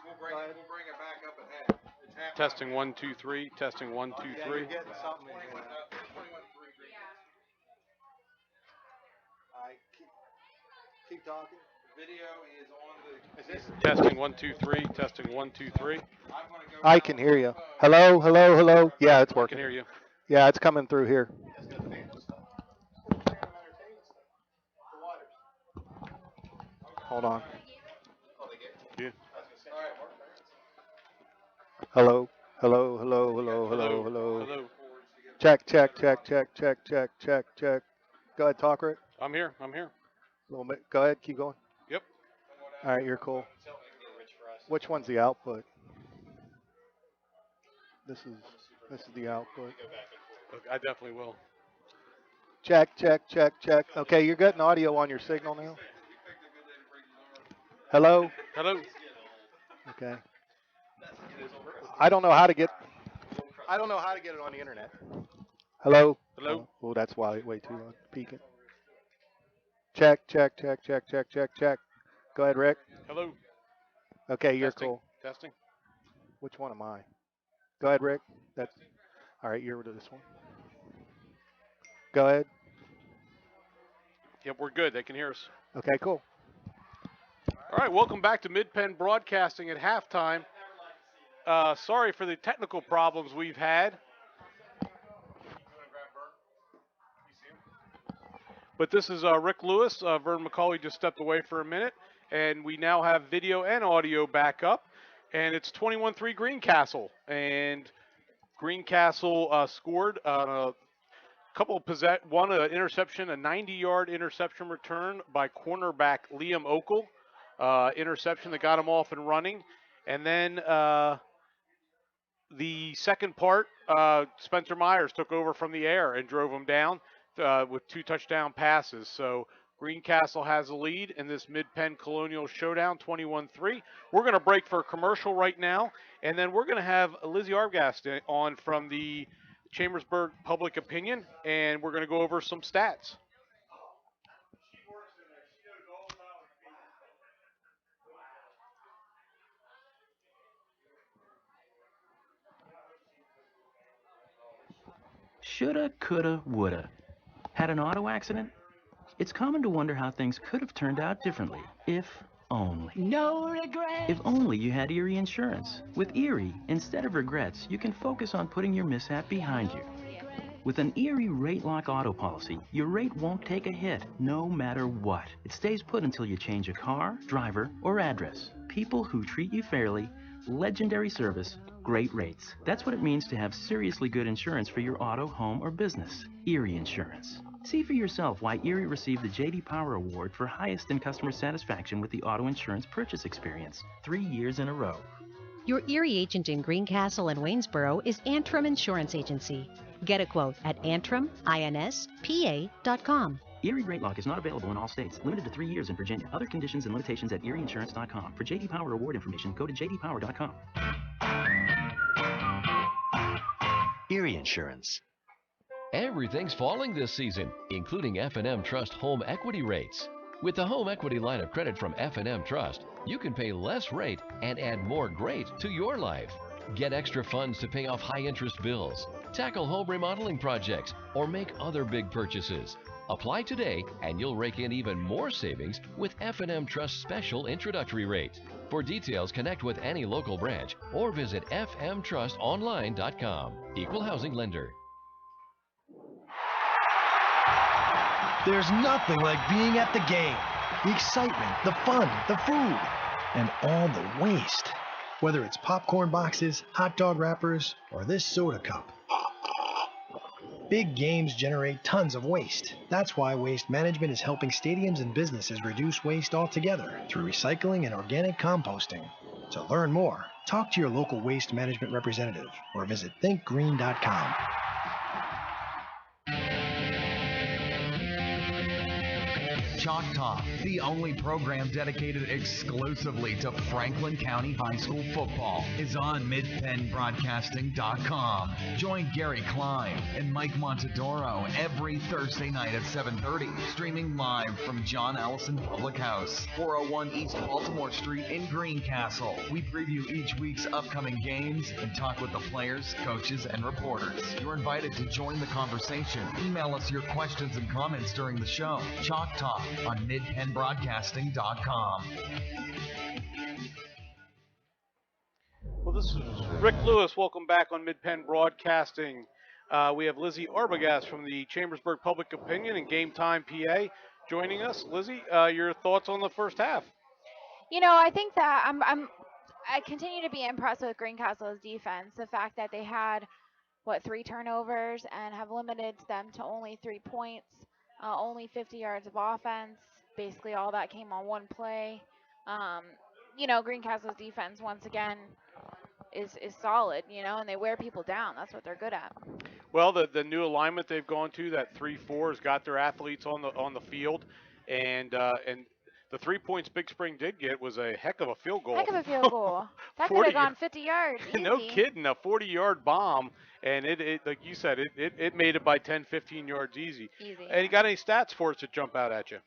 We'll bring it back up at half. Testing 1 2 3. Testing 1 2 Yeah, 3. you're getting something in here. All right, keep talking. Video is on the. Is this? Testing 1 2 3. Testing 1 2 3. I can hear you. Hello, hello, hello. Yeah, it's I can working. hear you. Yeah, it's coming through here. Hold on. Yeah. Hello, hello, hello, hello, hello, hello. Hello. Check, check, check, check, check, check, check, check. Go ahead, talk, Rick. I'm here. I'm here. A little bit. Go ahead, keep going. Yep. All right, you're cool. Which one's the output? This is the output. Okay, I definitely will. Check, check, check, check. Okay, you're getting audio on your signal now. Hello. Hello. Okay. I don't know how to get. I don't know how to get it on the internet. Hello. Hello. Oh, that's why way too long. Peeking. Check, check, check, check, check, check, check. Go ahead, Rick. Hello. Okay, you're Testing. cool. Testing. Which one am I? Go ahead, Rick. That's all right. You're to this one. Go ahead. Yep, we're good. They can hear us. Okay, cool. All right, welcome back to Mid-Penn Broadcasting at halftime. Sorry for the technical problems we've had. But this is Rick Lewis. Vern McCauley just stepped away for a minute, and we now have video and audio back up. And it's 21-3 Greencastle. And Greencastle scored a couple of one interception, a 90-yard interception return by cornerback Liam Okel. Interception that got him off and running. And then the second part, Spencer Myers took over from the air and drove him down with 2 touchdown passes. So Greencastle has the lead in this Mid-Penn Colonial Showdown, 21-3. We're going to break for a commercial right now, and then we're going to have Lizzie Arbgast on from the Chambersburg Public Opinion, and we're going to go over some stats. Shoulda, coulda, woulda. Had an auto accident? It's common to wonder how things could have turned out differently, if only. No regrets. If only you had Erie Insurance. With Erie, instead of regrets, you can focus on putting your mishap behind you. With an Erie Rate Lock auto policy, your rate won't take a hit, no matter what. It stays put until you change a car, driver, or address. People who treat you fairly, legendary service, great rates. That's what it means to have seriously good insurance for your auto, home, or business. Erie Insurance. See for yourself why Erie received the J.D. Power Award for highest in customer satisfaction with the auto insurance purchase experience, 3 years in a row. Your Erie agent in Greencastle and Waynesboro is Antrim Insurance Agency. Get a quote at AntrimInspa.com. Erie Rate Lock is not available in all states. Limited to 3 years in Virginia. Other conditions and limitations at ErieInsurance.com. For J.D. Power Award information, go to jdpower.com. Erie Insurance. Everything's falling this season, including F&M Trust home equity rates. With the home equity line of credit from F&M Trust, you can pay less rate and add more great to your life. Get extra funds to pay off high-interest bills, tackle home remodeling projects, or make other big purchases. Apply today and you'll rake in even more savings with F&M Trust's special introductory rate. For details, connect with any local branch or visit fmtrustonline.com. Equal housing lender. There's nothing like being at the game. The excitement, the fun, the food, and all the waste. Whether it's popcorn boxes, hot dog wrappers, or this soda cup. Big games generate tons of waste. That's why Waste Management is helping stadiums and businesses reduce waste altogether through recycling and organic composting. To learn more, talk to your local waste management representative or visit thinkgreen.com. Chalk Talk, the only program dedicated exclusively to Franklin County High School football, is on midpennbroadcasting.com. Join Gary Klein and Mike Montadoro every Thursday night at 7:30, streaming live from John Allison Public House, 401 East Baltimore Street in Greencastle. We preview each week's upcoming games and talk with the players, coaches, and reporters. You're invited to join the conversation. Email us your questions and comments during the show. Chalk Talk on midpennbroadcasting.com. Well, this is Rick Lewis. Welcome back on Mid-Penn Broadcasting. We have Lizzie Arbogast from the Chambersburg Public Opinion and Game Time PA joining us. Lizzie, your thoughts on the first half? You know, I think that I continue to be impressed with Greencastle's defense. The fact that they had 3 turnovers and have limited them to only 3 points, only 50 yards of offense. Basically, all that came on one play. You know, Greencastle's defense once again is solid. You know, and they wear people down. That's what they're good at. Well, the new alignment they've gone to, that 3-4, has got their athletes on the field, and the 3 points Big Spring did get was a heck of a field goal. Heck of a field goal. That could have gone 50 yards. Easy. No kidding, a 40-yard bomb, and it like you said, it made it by 10, 15 yards easy. And you got any stats for us to jump out at you?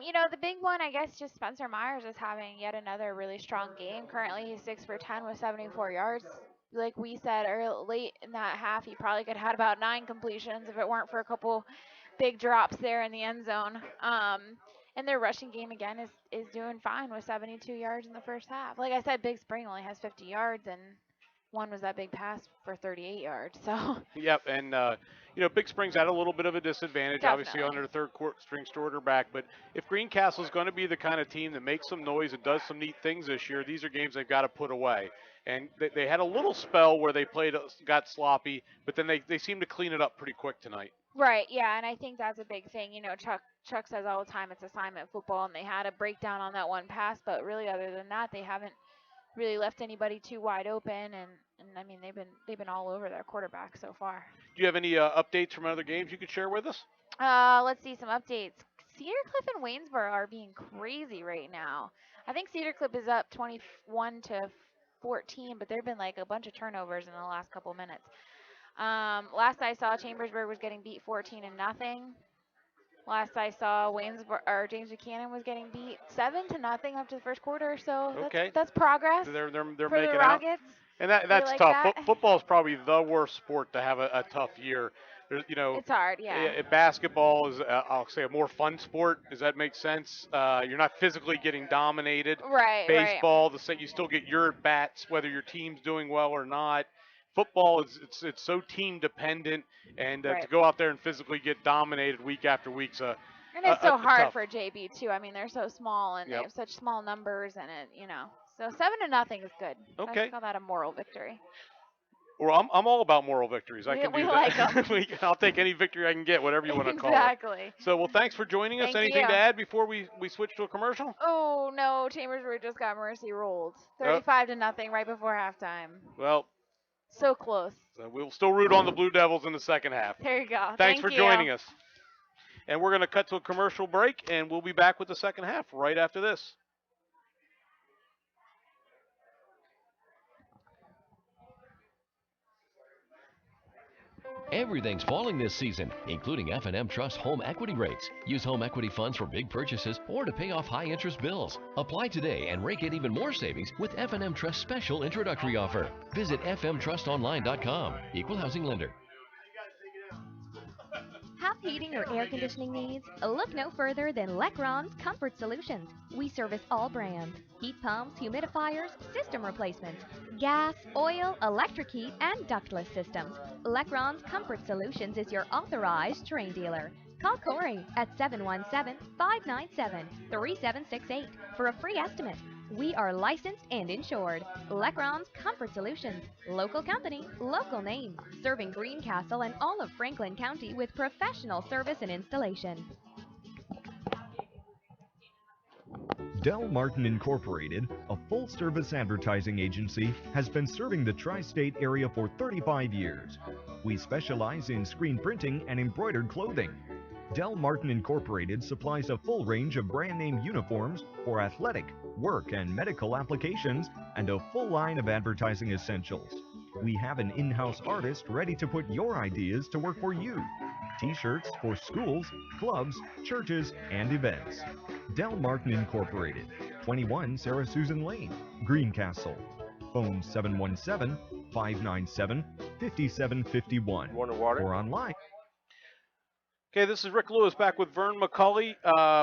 You know, the big one, I guess, just Spencer Myers is having yet another really strong game. Currently, he's 6 for 10 with 74 yards. Like we said late in that half, he probably could have had about 9 completions if it weren't for a couple big drops there in the end zone. And their rushing game, again, is doing fine with 72 yards in the first half. Like I said, Big Spring only has 50 yards, and one was that big pass for 38 yards. So. Yep, and, you know, Big Spring's at a little bit of a disadvantage, Definitely. obviously, on their third-string quarterback. But if Greencastle's going to be the kind of team that makes some noise and does some neat things this year, these are games they've got to put away. And they had a little spell where they got sloppy, but then they seemed to clean it up pretty quick tonight. Right, yeah, and I think that's a big thing. You know, Chuck says all the time it's assignment football, and they had a breakdown on that one pass, but really other than that, they haven't really left anybody too wide open, and I mean they've been all over their quarterback so far. Do you have any updates from other games you could share with us? Let's see some updates. Cedar Cliff and Waynesboro are being crazy right now. I think Cedar Cliff is up 21-14, but there've been like a bunch of turnovers in the last couple minutes. Last I saw, Chambersburg was getting beat 14-0. Last I saw, James Buchanan was getting beat 7-0 after the first quarter. So that's progress. They're for making the Rockets. out, and that's like tough. that. Football is probably the worst sport to have a tough year. There's, you know, it's hard. Yeah. Basketball is, I'll say, a more fun sport. Does that make sense? You're not physically getting dominated. Right. Baseball, you still get your at bats whether your team's doing well or not. Football it's so team dependent, and to go out there and physically get dominated week after week's and it's so hard tough. for JB too. I mean, they're so small and they have such small numbers, and so 7-0 is good. Okay, I call that a moral victory. Well, I'm all about moral victories. I can do that. Like them. I'll take any victory I can get, whatever you want to call it. Exactly. So, well, thanks for joining us. Thank Anything you. to add before we switch to a commercial? Oh no, Chambersburg just got mercy rolled, 35-0 right before halftime. Well. So close. So we'll still root on the Blue Devils in the second half. There you go. Thanks for joining us. And we're going to cut to a commercial break, and we'll be back with the second half right after this. Everything's falling this season, including F&M Trust home equity rates. Use home equity funds for big purchases or to pay off high-interest bills. Apply today and rake in even more savings with F&M Trust special introductory offer. Visit fmtrustonline.com. Equal housing lender. Have heating or air conditioning needs? Look no further than Lecron's Comfort Solutions. We service all brands: heat pumps, humidifiers, system replacements, gas, oil, electric heat, and ductless systems. Lecron's Comfort Solutions is your authorized Trane dealer. Call Corey at 717-597-3768 for a free estimate. We are licensed and insured. Lecron's Comfort Solutions. Local company, local name. Serving Greencastle and all of Franklin County with professional service and installation. Del Martin Incorporated, a full-service advertising agency, has been serving the tri-state area for 35 years. We specialize in screen printing and embroidered clothing. Del Martin Incorporated supplies a full range of brand name uniforms for athletic, work, and medical applications, and a full line of advertising essentials. We have an in-house artist ready to put your ideas to work for you. T-shirts for schools, clubs, churches, and events. Del Martin Incorporated, 21 Sarah Susan Lane, Greencastle. Phone 717-597-5751. Or online. Okay, this is Rick Lewis back with Vern McCulley.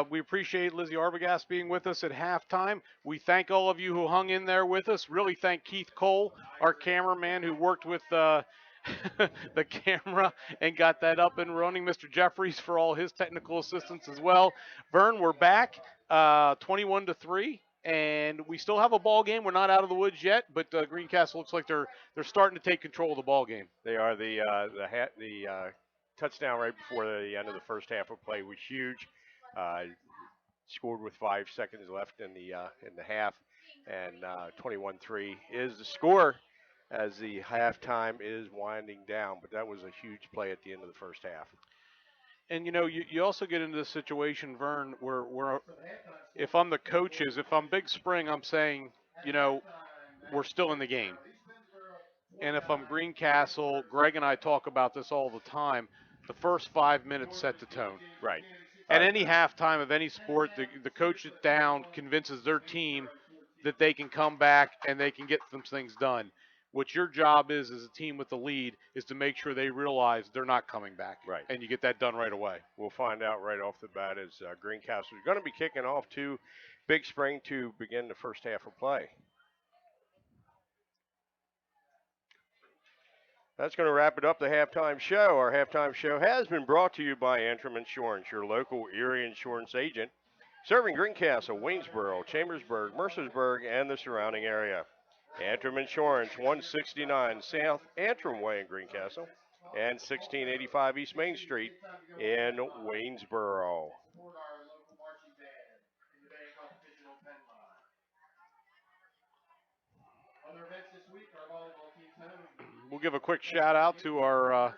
We appreciate Lizzie Arbogast being with us at halftime. We thank all of you who hung in there with us. Really thank Keith Cole, our cameraman, who worked with the camera and got that up and running. Mr. Jeffries for all his technical assistance as well. Vern, we're back, 21-3, and we still have a ball game. We're not out of the woods yet, but Greencastle looks like they're starting to take control of the ball game. They are. The touchdown right before the end of the first half of play was huge. Scored with 5 seconds left in the half, and 21-3 is the score as the halftime is winding down. But that was a huge play at the end of the first half. And you also get into this situation, Vern, where if I'm the coaches, if I'm Big Spring, I'm saying, we're still in the game. And if I'm Greencastle, Greg and I talk about this all the time. The first 5 minutes set the tone. Right. At any halftime of any sport, the coach is down, convinces their team that they can come back and they can get some things done. What your job is as a team with the lead is to make sure they realize they're not coming back. Right. And you get that done right away. We'll find out right off the bat as Greencastle is going to be kicking off to Big Spring to begin the first half of play. That's going to wrap it up, the halftime show. Our halftime show has been brought to you by Antrim Insurance, your local Erie insurance agent, serving Greencastle, Waynesboro, Chambersburg, Mercersburg, and the surrounding area. Antrim Insurance, 169 South Antrim Way in Greencastle, and 1685 East Main Street in Waynesboro. We'll give a quick shout out to our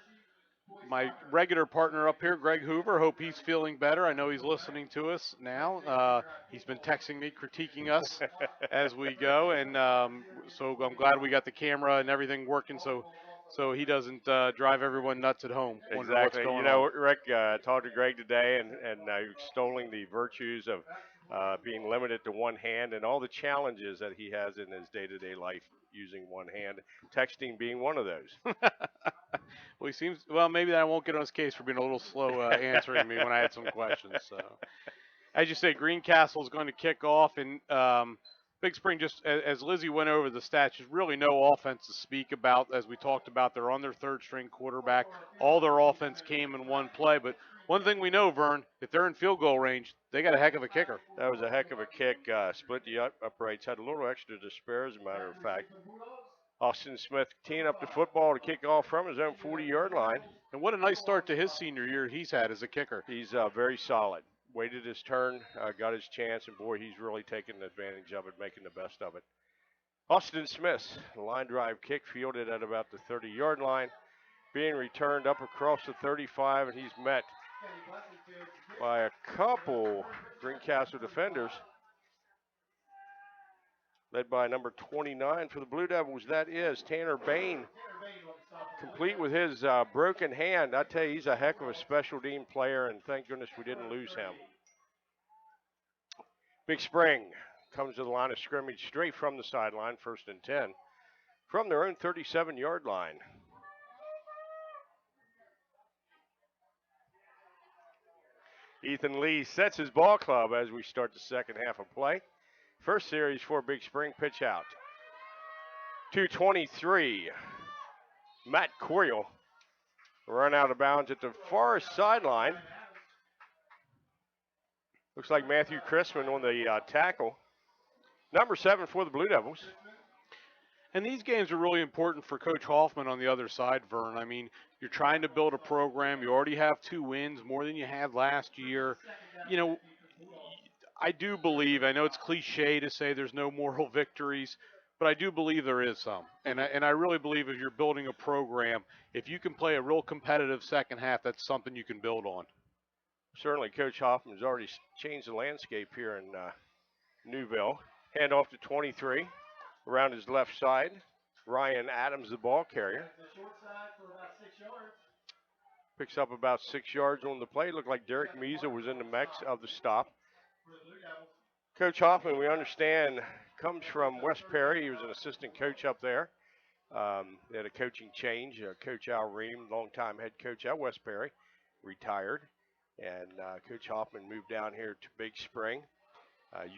my regular partner up here, Greg Hoover. Hope he's feeling better. I know he's listening to us now. He's been texting me, critiquing us as we go, and so I'm glad we got the camera and everything working so he doesn't drive everyone nuts at home. Exactly. Rick, talked to Greg today and extolling the virtues of being limited to one hand and all the challenges that he has in his day-to-day life using one hand, texting being one of those. Well, maybe I won't get on his case for being a little slow answering me when I had some questions. So, as you say, Greencastle is going to kick off, and Big Spring, just as Lizzie went over the stats, there's really no offense to speak about. As we talked about, they're on their third-string quarterback. All their offense came in one play, but one thing we know, Vern, if they're in field goal range, they got a heck of a kicker. That was a heck of a kick. Split the uprights, had a little extra to spare, as a matter of fact. Austin Smith teeing up the football to kick off from his own 40-yard line. And what a nice start to his senior year he's had as a kicker. He's very solid. Waited his turn, got his chance, and boy, he's really taking advantage of it, making the best of it. Austin Smith, line drive kick fielded at about the 30-yard line, being returned up across the 35, and he's met by a couple Greencastle defenders, led by number 29 for the Blue Devils. That is Tanner Bain, complete with his broken hand. I tell you, he's a heck of a special team player, and thank goodness we didn't lose him. Big Spring comes to the line of scrimmage straight from the sideline, 1st and 10, from their own 37-yard line. Ethan Lee sets his ball club as we start the second half of play. First series for Big Spring, pitch out. 2:23. Matt Coyle run out of bounds at the far sideline. Looks like Matthew Chrisman on the tackle. Number 7 for the Blue Devils. And these games are really important for Coach Hoffman on the other side, Vern. I mean, you're trying to build a program. You already have 2 wins, more than you had last year. I do believe, I know it's cliche to say there's no moral victories, but I do believe there is some. And I really believe if you're building a program, if you can play a real competitive second half, that's something you can build on. Certainly, Coach Hoffman's already changed the landscape here in Newville. Hand off to 23, around his left side. Ryan Adams, the ball carrier. Picks up about 6 yards on the play. Looked like Derek Meza was in the mix of the stop. Coach Hoffman, we understand, comes from West Perry. He was an assistant coach up there. They had a coaching change. Coach Al Ream, longtime head coach at West Perry, retired. And Coach Hoffman moved down here to Big Spring.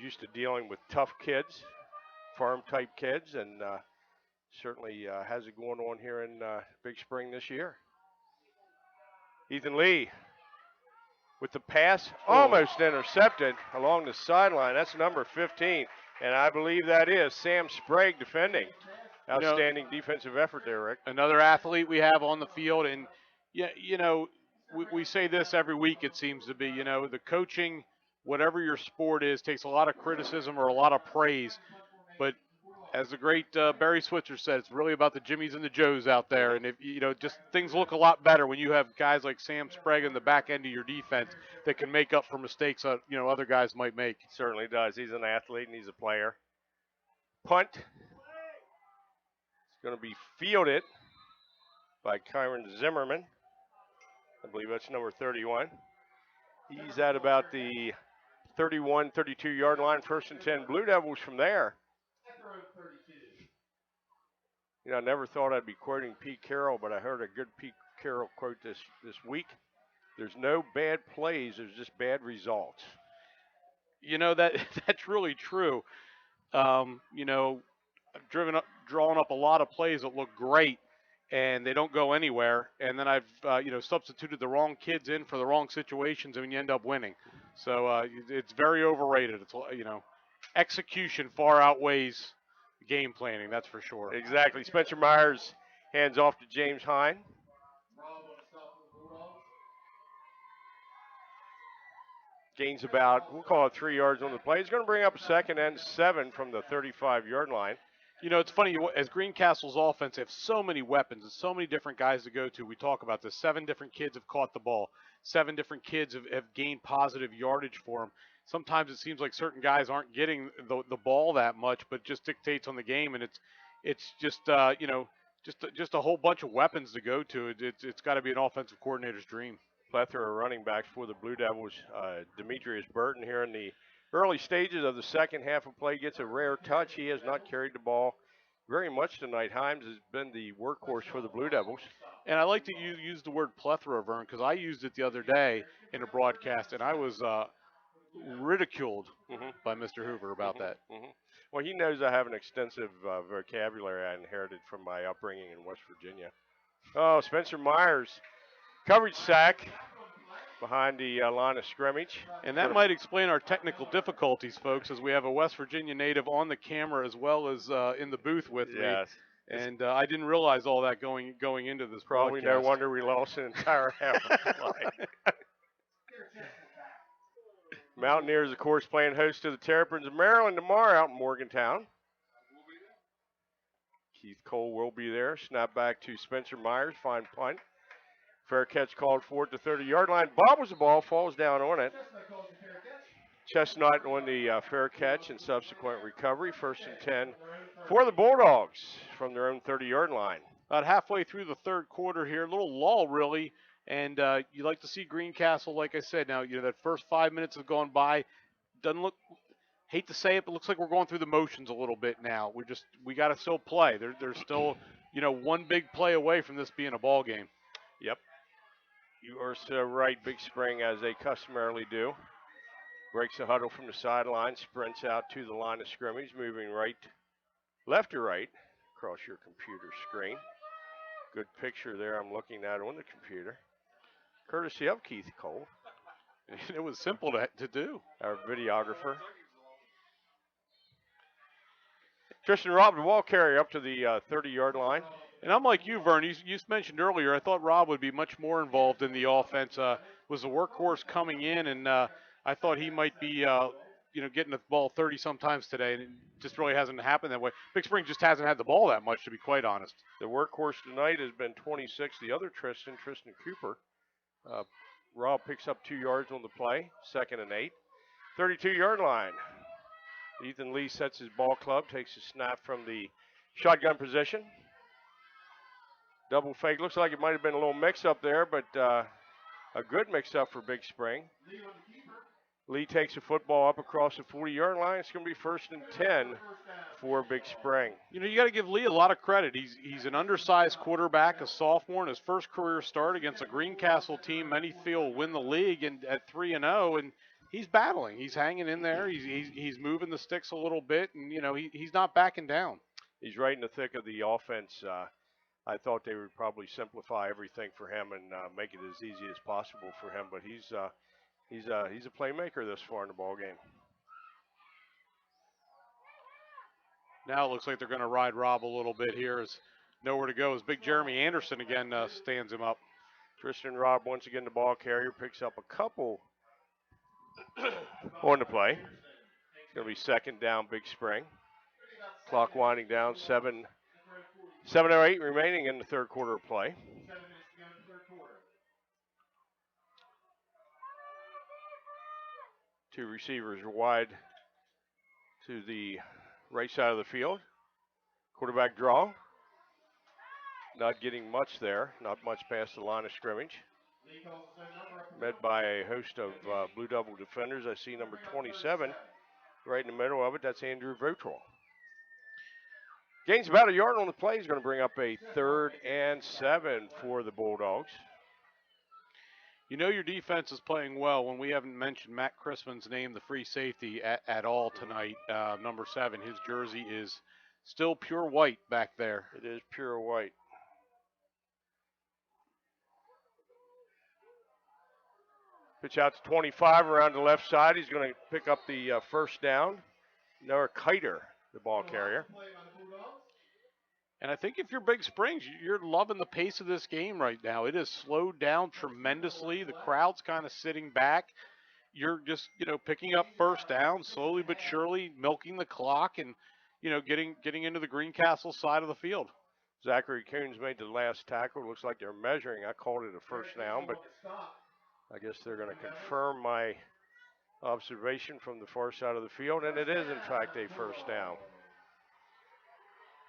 Used to dealing with tough kids, farm-type kids, and certainly has it going on here in Big Spring this year. Ethan Lee with the pass, almost intercepted along the sideline. That's number 15, and I believe that is Sam Sprague defending. Outstanding defensive effort there, Rick. Another athlete we have on the field, and yeah, we say this every week. It seems to be, the coaching, whatever your sport is, takes a lot of criticism or a lot of praise, but as the great Barry Switzer said, it's really about the Jimmies and the Joes out there. And if just things look a lot better when you have guys like Sam Sprague in the back end of your defense that can make up for mistakes that other guys might make. Certainly does. He's an athlete and he's a player. Punt. It's going to be fielded by Kyron Zimmerman. I believe that's number 31. He's at about the 31, 32-yard line, 1st and 10. Blue Devils from there. I never thought I'd be quoting Pete Carroll, but I heard a good Pete Carroll quote this week. There's no bad plays, there's just bad results. That's really true. I've drawn up a lot of plays that look great, and they don't go anywhere. And then I've substituted the wrong kids in for the wrong situations, and you end up winning. So it's very overrated. It's execution far outweighs game planning, that's for sure. Exactly. Spencer Myers hands off to James Hine. Gains about, we'll call it 3 yards on the play. He's going to bring up a 2nd and 7 from the 35-yard line. It's funny, as Greencastle's offense, they have so many weapons and so many different guys to go to. We talk about this. 7 different kids have caught the ball. 7 different kids have gained positive yardage for them. Sometimes it seems like certain guys aren't getting the ball that much, but it just dictates on the game, and it's just just a whole bunch of weapons to go to. It's got to be an offensive coordinator's dream. Plethora of running backs for the Blue Devils. Demetrius Burton here in the early stages of the second half of play gets a rare touch. He has not carried the ball very much tonight. Himes has been the workhorse for the Blue Devils. And I like that you use the word plethora, Vern, because I used it the other day in a broadcast, and I was ridiculed by Mr. Hoover about that. Well, he knows I have an extensive vocabulary I inherited from my upbringing in West Virginia. Oh, Spencer Myers, coverage sack behind the line of scrimmage. And that might explain our technical difficulties, folks, as we have a West Virginia native on the camera as well as in the booth with me. And I didn't realize all that going into this Probably broadcast. No wonder we lost an entire half of the play. Mountaineers, of course, playing host to the Terrapins of Maryland tomorrow out in Morgantown. Keith Cole will be there. Snap back to Spencer Myers. Fine punt. Fair catch called for at the 30-yard line. Bobbles the ball, falls down on it. Chestnut on the fair catch and subsequent recovery. 1st and 10 for the Bulldogs from their own 30-yard line. About halfway through the third quarter here, a little lull really, and you like to see Greencastle, like I said. Now, that first 5 minutes have gone by. Doesn't look, hate to say it, but looks like we're going through the motions a little bit now. We got to still play. There's still, one big play away from this being a ball game. Yep. You are so right. Big Spring, as they customarily do, breaks the huddle from the sideline, sprints out to the line of scrimmage, moving left to right across your computer screen. Good picture there I'm looking at on the computer, courtesy of Keith Cole. It was simple to do. Our videographer. Tristan Robb, the ball carrier, up to the 30-yard line. And I'm like you, Vern. You mentioned earlier, I thought Rob would be much more involved in the offense. Was a workhorse coming in, and I thought he might be, getting the ball 30 sometimes today, and it just really hasn't happened that way. Big Spring just hasn't had the ball that much, to be quite honest. The workhorse tonight has been 26. The other Tristan Cooper, Rob picks up 2 yards on the play, 2nd and 8. 32-yard line. Ethan Lee sets his ball club, takes a snap from the shotgun position. Double fake. Looks like it might have been a little mix-up there, but a good mix-up for Big Spring. Lee takes the football up across the 40-yard line. It's going to be 1st and 10 for Big Spring. You know, you got to give Lee a lot of credit. He's an undersized quarterback, a sophomore, in his first career start against a Greencastle team many feel will win the league and at 3-0, and he's battling. He's hanging in there. He's moving the sticks a little bit, and you know he's not backing down. He's right in the thick of the offense. I thought they would probably simplify everything for him and make it as easy as possible for him, but he's a playmaker this far in the ball game. Now it looks like they're going to ride Rob a little bit here. As nowhere to go as big Jeremy Anderson again stands him up. Tristan Robb once again the ball carrier, picks up a couple on the play. It's going to be 2nd down, Big Spring. Clock winding down, 7:08 remaining in the 3rd quarter of play. Two receivers are wide to the right side of the field. Quarterback draw. Not getting much there, not much past the line of scrimmage. Met by a host of Blue Devil defenders. I see number 27 right in the middle of it. That's Andrew Votrell. Gains about a yard on the play. He's going to bring up a 3rd and 7 for the Bulldogs. You know your defense is playing well when we haven't mentioned Matt Crispin's name, the free safety, at all tonight. Number 7, his jersey is still pure white back there. It is pure white. Pitch out to 25 around the left side. He's going to pick up the 1st down. Noah Kiter, the ball carrier. And I think if you're Big Springs, you're loving the pace of this game right now. It has slowed down tremendously. The crowd's kind of sitting back. You're just, picking up 1st down, slowly but surely milking the clock and, getting into the Greencastle side of the field. Zachary Coons made the last tackle. It looks like they're measuring. I called it a 1st down, but I guess they're going to confirm my observation from the far side of the field, and it is, in fact, a 1st down.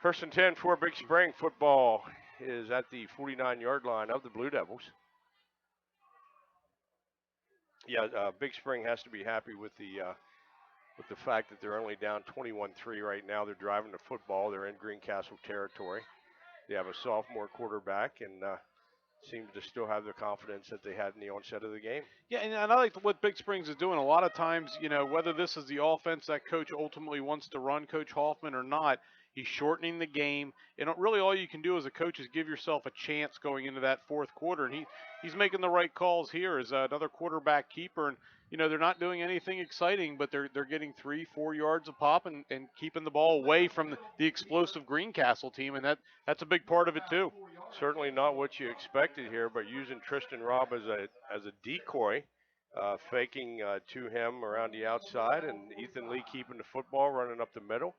1st and 10 for Big Spring. Football is at the 49-yard line of the Blue Devils. Yeah, Big Spring has to be happy with the fact that they're only down 21-3 right now. They're driving the football. They're in Greencastle territory. They have a sophomore quarterback and seems to still have the confidence that they had in the onset of the game. Yeah, and I like what Big Springs is doing. A lot of times, whether this is the offense that coach ultimately wants to run, Coach Hoffman, or not, he's shortening the game. And really all you can do as a coach is give yourself a chance going into that 4th quarter. And he's making the right calls here as another quarterback keeper. And, they're not doing anything exciting, but they're getting 3-4 yards a pop and keeping the ball away from the explosive Greencastle team. And that's a big part of it too. Certainly not what you expected here, but using Tristan Robb as a decoy, faking to him around the outside, and Ethan Lee keeping the football, running up the middle.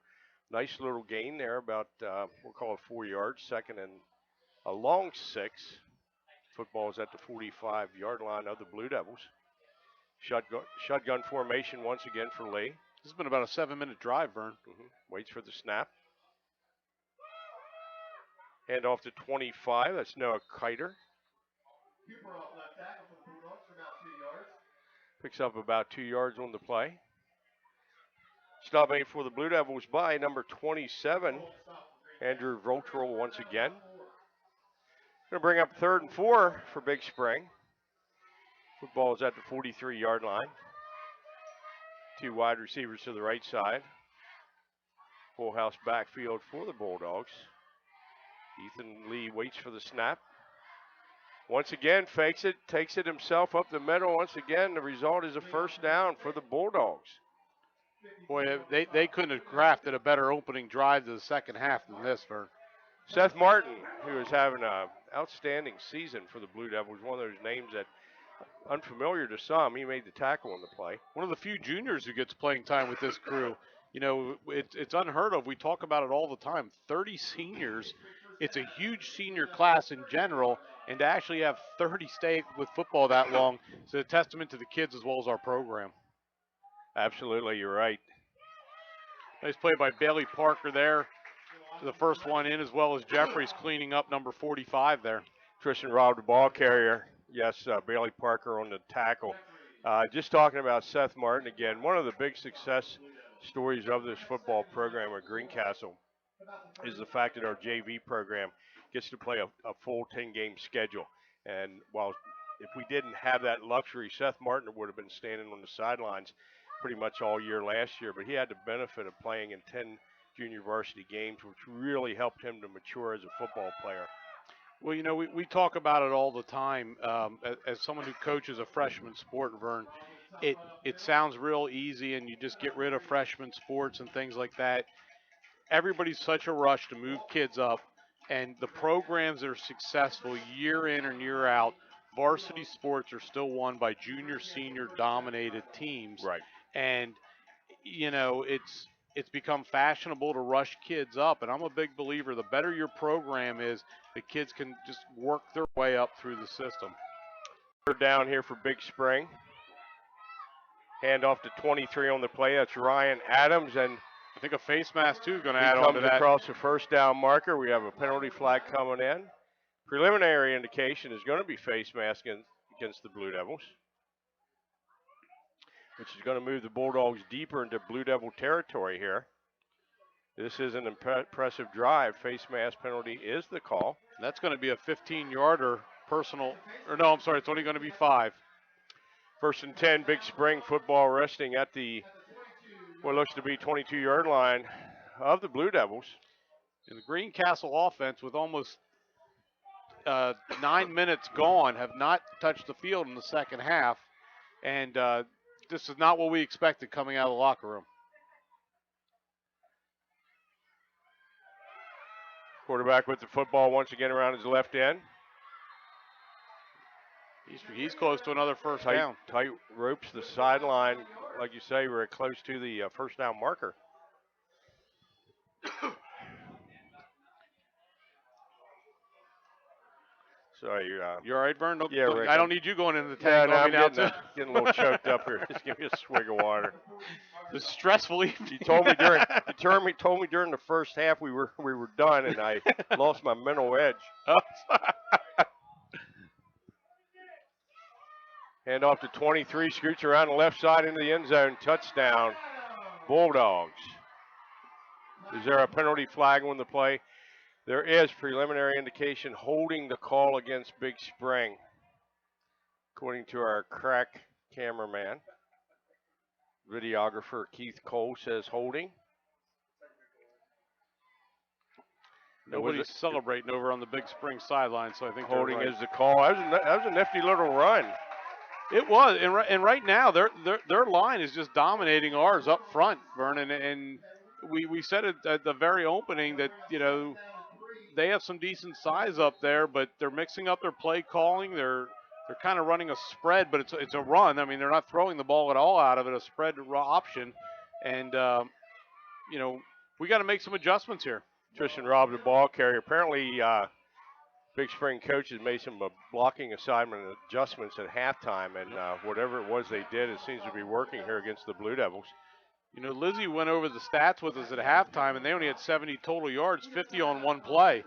Nice little gain there, about, we'll call it 4 yards, 2nd and a long 6. Football is at the 45-yard line of the Blue Devils. Shotgun formation once again for Lee. This has been about a 7-minute drive, Vern. Waits for the snap. Hand off to 25. That's Noah Kiter. Picks up about 2 yards on the play. Stopping for the Blue Devils by number 27, Andrew Votrell once again. Going to bring up 3rd and 4 for Big Spring. Football is at the 43-yard line. 2 wide receivers to the right side. Full house backfield for the Bulldogs. Ethan Lee waits for the snap. Once again, fakes it, takes it himself up the middle. Once again, the result is a 1st down for the Bulldogs. Boy, they couldn't have crafted a better opening drive to the second half than this, Vern. Seth Martin, who is having an outstanding season for the Blue Devils, one of those names that unfamiliar to some. He made the tackle on the play. One of the few juniors who gets playing time with this crew. It's unheard of. We talk about it all the time. 30 seniors it's a huge senior class in general, and to actually have 30 stay with football that long is a testament to the kids as well as our program. Absolutely, you're right. Nice play by Bailey Parker there. The first one in, as well as Jeffries cleaning up number 45 there. Tristan Robb, the ball carrier. Yes, Bailey Parker on the tackle. Just talking about Seth Martin again, one of the big success stories of this football program at Greencastle is the fact that our JV program gets to play a full 10-game schedule. And while if we didn't have that luxury, Seth Martin would have been standing on the sidelines pretty much all year last year, but he had the benefit of playing in 10 junior varsity games, which really helped him to mature as a football player. Well, you know, we talk about it all the time. As someone who coaches a freshman sport, Vern, it sounds real easy, and you just get rid of freshman sports and things like that. Everybody's such a rush to move kids up, and the programs that are successful year in and year out, varsity sports are still won by junior, senior dominated teams. Right. And you know, it's become fashionable to rush kids up, and I'm a big believer the better your program is, the kids can just work their way up through the system. Third down here for Big Spring. Hand off to 23 on the play. That's Ryan Adams, and I think a face mask too going to he add on to comes that. across the first down marker. We have a penalty flag coming in. Preliminary indication is going to be face mask against the Blue Devils, which is going to move the Bulldogs deeper into Blue Devil territory here. This is an impressive drive. Face mask penalty is the call. That's going to be a 15-yarder personal, or no, I'm sorry, it's only going to be 5. First and 10, Big Spring football resting at the what looks to be 22-yard line of the Blue Devils. And the Greencastle offense, with almost 9 minutes gone, have not touched the field in the second half, and this is not what we expected coming out of the locker room. Quarterback with the football once again around his left end. He's close to another first down. Tight ropes the sideline. Like you say, we're close to the first down marker. Sorry, you all right, Vern? Yeah, Rick, I don't need you going into the tank. Yeah, no, I'm getting a little choked up here. Just give me a swig of water. It's stressful evening. He told me during the first half we were done, and I lost my mental edge. Hand off to 23, scoots around the left side into the end zone. Touchdown, Bulldogs. Is there a penalty flag on the play? There is. Preliminary indication holding the call against Big Spring, according to our crack cameraman. Videographer Keith Cole says holding. Nobody's celebrating over on the Big Spring sideline, so I think holding right. is the call. That was a nifty little run. It was, and right now their line is just dominating ours up front, Vernon. And we said it at the very opening that, you know, they have some decent size up there, but they're mixing up their play calling. They're kind of running a spread, but it's a run. I mean, they're not throwing the ball at all out of it, a spread option. And you know, we got to make some adjustments here. Tristan Robb, the ball carrier. Apparently, Big Spring coaches made some blocking assignment adjustments at halftime, and whatever it was they did, it seems to be working here against the Blue Devils. You know, Lizzie went over the stats with us at halftime, and they only had 70 total yards, 50 on one play.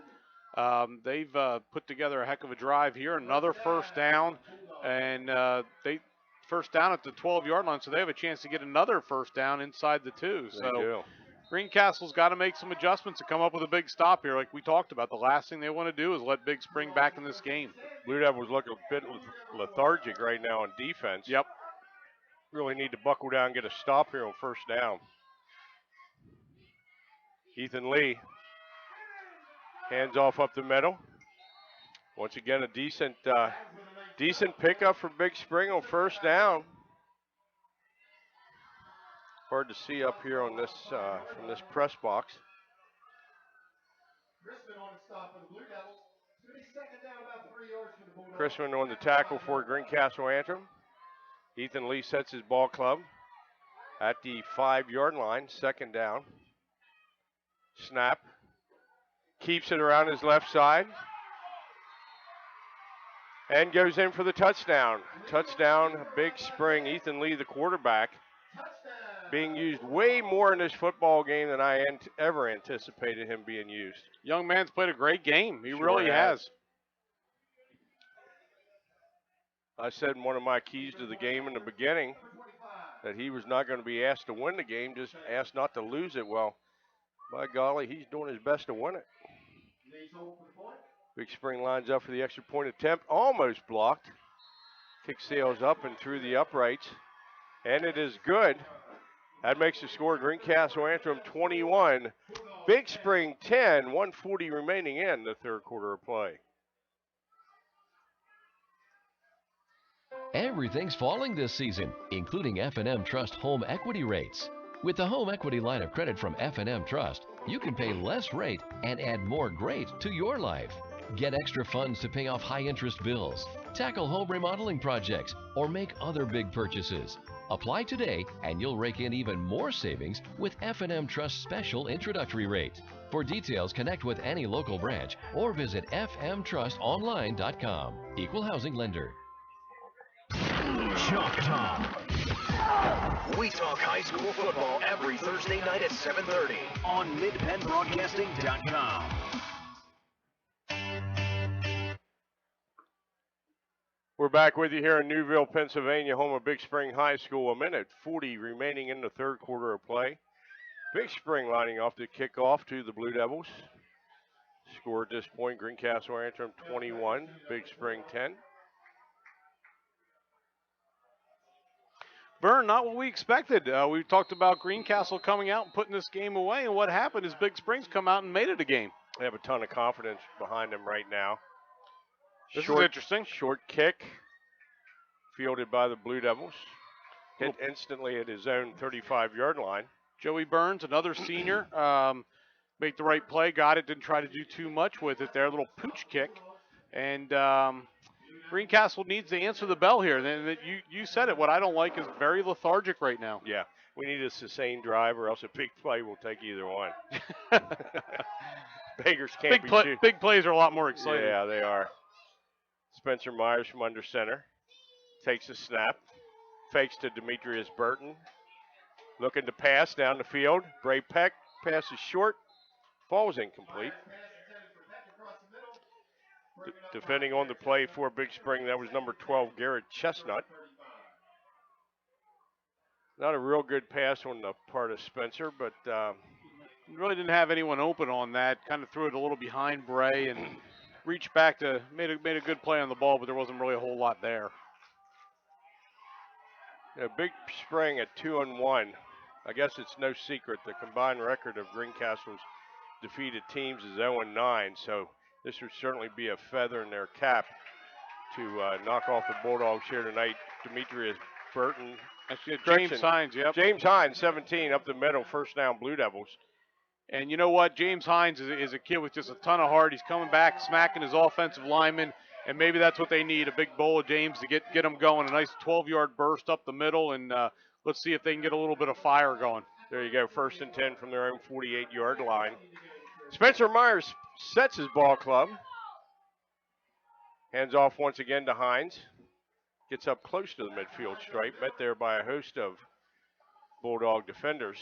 They've put together a heck of a drive here, another first down, and they first down at the 12-yard line, so they have a chance to get another first down inside the 2. So Greencastle's got to make some adjustments to come up with a big stop here, like we talked about. The last thing they want to do is let Big Spring back in this game. Blue Devils look a bit lethargic right now on defense. Yep. Really need to buckle down and get a stop here on first down. Ethan Lee hands off up the middle. Once again, a decent pickup for Big Spring on first down. Hard to see up here on this from this press box. Chrisman on the tackle for Greencastle Antrim. Ethan Lee sets his ball club at the 5-yard line, second down. Snap. keeps it around his left side, and goes in for the touchdown. Touchdown, Big Spring. Ethan Lee, the quarterback, being used way more in this football game than I ever anticipated him being used. Young man's played a great game. He Sure really has. I said in one of my keys to the game in the beginning that he was not going to be asked to win the game, just asked not to lose it. Well, by golly, he's doing his best to win it. Big Spring lines up for the extra point attempt, almost blocked. Kick sails up and through the uprights, and it is good. That makes the score Greencastle Antrim 21, Big Spring 10, 140 remaining in the third quarter of play. Everything's falling this season, including F&M Trust home equity rates. With the home equity line of credit from F&M Trust, you can pay less rate and add more great to your life. Get extra funds to pay off high-interest bills, tackle home remodeling projects, or make other big purchases. Apply today and you'll rake in even more savings with F&M Trust's special introductory rate. For details, connect with any local branch or visit fmtrustonline.com. Equal housing lender. Chalk Talk. We talk high school football every Thursday night at 7:30 on midpennbroadcasting.com. We're back with you here in Newville, Pennsylvania, home of Big Spring High School. A minute 40 remaining in the third quarter of play. Big Spring lining off the kickoff to the Blue Devils. Score at this point, Greencastle Antrim 21, Big Spring 10. Vern, not what we expected. We talked about Greencastle coming out and putting this game away, and what happened is Big Spring's come out and made it a game. They have a ton of confidence behind them right now. This is interesting. Short kick, fielded by the Blue Devils. Hit instantly at his own 35-yard line. Joey Burns, another senior, made the right play, got it, didn't try to do too much with it there. A little pooch kick. And Greencastle needs to answer the bell here. You said it. What I don't like is very lethargic right now. Yeah, we need a sustained drive or else a big play will take either one. Beggars can't Big plays are a lot more exciting. Yeah, they are. Spencer Myers from under center takes a snap, fakes to Demetrius Burton, looking to pass down the field. Bray Peck passes short, falls incomplete. Defending on the play for Big Spring, that was number 12, Garrett Chestnut. Not a real good pass on the part of Spencer, but really didn't have anyone open on that. Kind of threw it a little behind Bray and reached back to made a good play on the ball, but there wasn't really a whole lot there. Yeah, Big Spring at 2-1. I guess it's no secret the combined record of Greencastle's defeated teams is 0-9, so this would certainly be a feather in their cap to knock off the Bulldogs here tonight. Demetrius Burton. Actually, James Hines, yep. James Hines, 17, up the middle, first down, Blue Devils. And you know what? James Hines is a kid with just a ton of heart. He's coming back, smacking his offensive lineman, and maybe that's what they need, a big bowl of James to get them going. A nice 12-yard burst up the middle, and let's see if they can get a little bit of fire going. There you go, 1st and 10 from their own 48-yard line. Spencer Myers sets his ball club. Hands off once again to Hines. Gets up close to the midfield stripe, met there by a host of Bulldog defenders.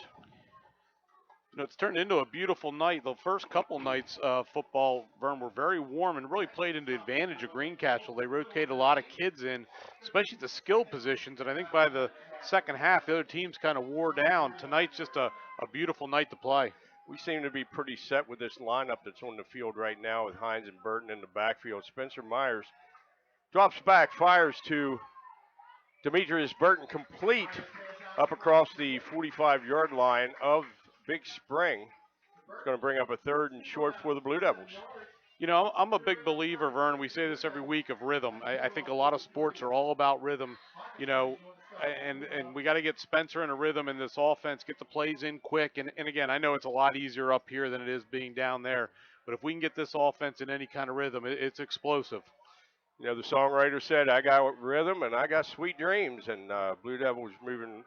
You know, it's turned into a beautiful night. The first couple nights of football, Vern, were very warm and really played into the advantage of Greencastle. They rotated a lot of kids in, especially at the skill positions, and I think by the second half, the other teams kind of wore down. Tonight's just a beautiful night to play. We seem to be pretty set with this lineup that's on the field right now with Hines and Burton in the backfield. Spencer Myers drops back, fires to Demetrius Burton, complete up across the 45-yard line of Big Spring. It's going to bring up a 3rd and short for the Blue Devils. You know, I'm a big believer, Vern. We say this every week of rhythm. I think a lot of sports are all about rhythm, you know, and we got to get Spencer in a rhythm in this offense, get the plays in quick. And again, I know it's a lot easier up here than it is being down there. But if we can get this offense in any kind of rhythm, it's explosive. You know, the songwriter said, I got rhythm and I got sweet dreams. And Blue Devils moving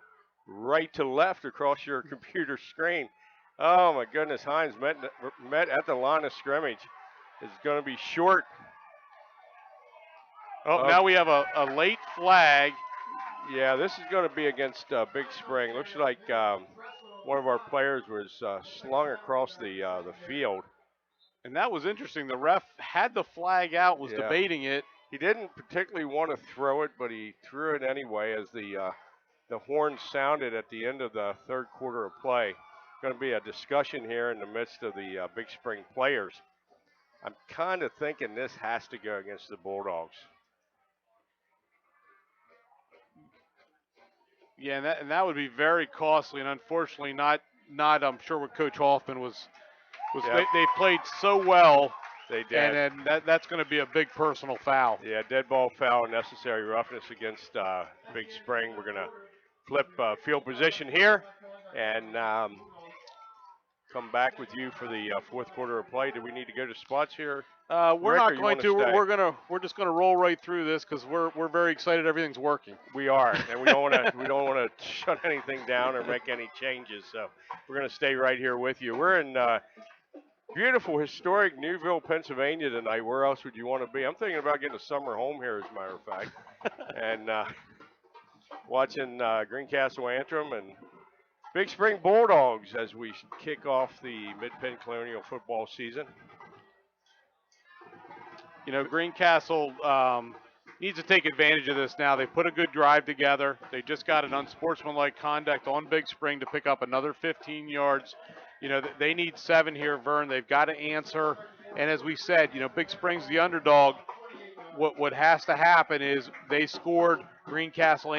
right to left across your computer screen. Oh my goodness, Hines met at the line of scrimmage. It's going to be short. Oh, now we have a late flag. Yeah, this is going to be against Big Spring. Looks like one of our players was slung across the field. And that was interesting. The ref had the flag out, was debating it. He didn't particularly want to throw it, but he threw it anyway as the horn sounded at the end of the third quarter of play. Going to be a discussion here in the midst of the Big Spring players. I'm kind of thinking this has to go against the Bulldogs. Yeah, and that would be very costly, and unfortunately not I'm sure what Coach Hoffman was they played so well. They did. And then that's going to be a big personal foul. Yeah, dead ball foul, necessary roughness against Big Spring. We're going to flip field position here and come back with you for the fourth quarter of play. Do we need to go to spots here? We're Rick, not going to. Stay? We're just going to roll right through this because we're very excited. Everything's working. We are, and we don't want to shut anything down or make any changes. So we're going to stay right here with you. We're in beautiful, historic Newville, Pennsylvania tonight. Where else would you want to be? I'm thinking about getting a summer home here, as a matter of fact, and watching Greencastle Antrim and Big Spring Bulldogs as we kick off the Mid-Penn Colonial football season. You know, Greencastle needs to take advantage of this now. They put a good drive together. They just got an unsportsmanlike conduct on Big Spring to pick up another 15 yards. You know, they need 7 here, Vern. They've got to answer. And as we said, you know, Big Spring's the underdog. What has to happen is they scored, Greencastle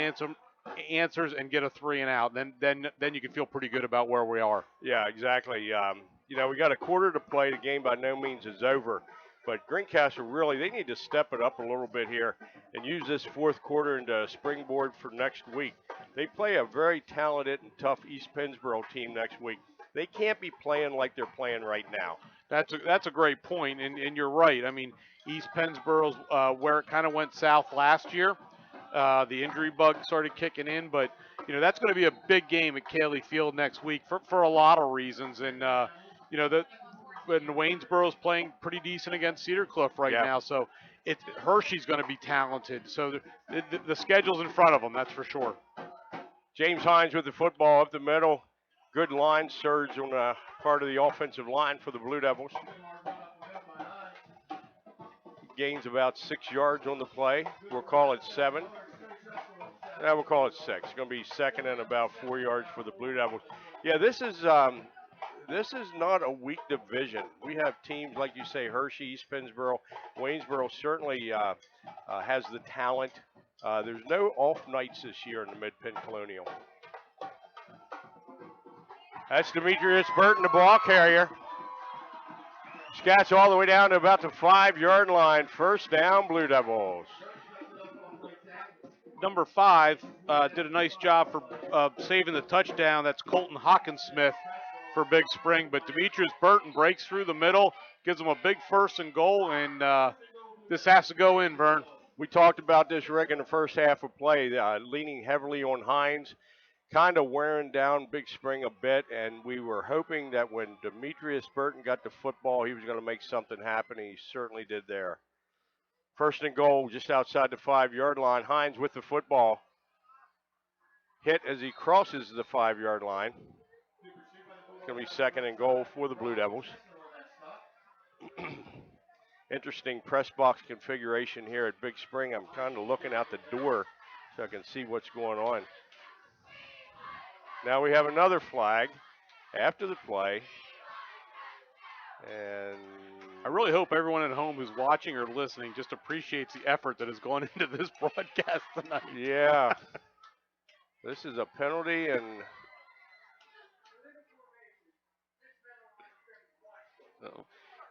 answers and get a 3 and out. Then you can feel pretty good about where we are. Yeah, exactly. You know, we got a quarter to play. The game by no means is over. But Greencastle really, they need to step it up a little bit here and use this fourth quarter into a springboard for next week. They play a very talented and tough East Pennsboro team next week. They can't be playing like they're playing right now. That's a great point, and you're right. I mean, East Pennsboro's where it kind of went south last year. The injury bug started kicking in, but you know that's going to be a big game at Cayley Field next week for a lot of reasons. And you know and Waynesboro's playing pretty decent against Cedar Cliff right now, so Hershey's going to be talented. So the schedule's in front of them, that's for sure. James Hines with the football up the middle. Good line surge on the part of the offensive line for the Blue Devils. Gains about 6 yards on the play. We'll call it 7. Yeah, we'll call it 6. It's going to be second and about 4 yards for the Blue Devils. Yeah, this is not a weak division. We have teams, like you say, Hershey, East Pennsboro, Waynesboro certainly has the talent. There's no off nights this year in the Mid-Penn Colonial. That's Demetrius Burton, the ball carrier. Scats all the way down to about the 5-yard line. First down, Blue Devils. Number 5 did a nice job for saving the touchdown. That's Colton Hawkinsmith for Big Spring. But Demetrius Burton breaks through the middle, gives them a big 1st and goal, and this has to go in, Vern. We talked about this, Rick, in the first half of play, leaning heavily on Hines, kind of wearing down Big Spring a bit, and we were hoping that when Demetrius Burton got the football, he was going to make something happen, and he certainly did there. 1st and goal just outside the 5-yard line. Hines with the football. Hit as he crosses the 5-yard line. It's going to be 2nd and goal for the Blue Devils. Interesting press box configuration here at Big Spring. I'm kind of looking out the door so I can see what's going on. Now we have another flag after the play. And I really hope everyone at home who's watching or listening just appreciates the effort that has gone into this broadcast tonight. Yeah. This is a penalty, and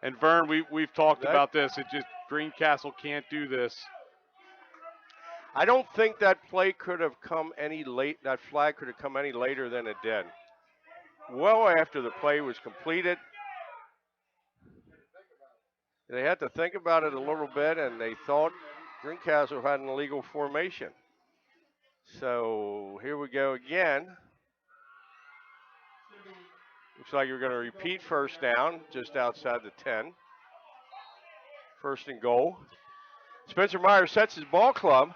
and Vern, we've talked about this. It just Greencastle can't do this. I don't think that play could have come any late. That flag could have come any later than it did. Well after the play was completed. They had to think about it a little bit, and they thought Greencastle had an illegal formation. So here we go again. Looks like you're going to repeat first down just outside the 10. First and goal. Spencer Myers sets his ball club.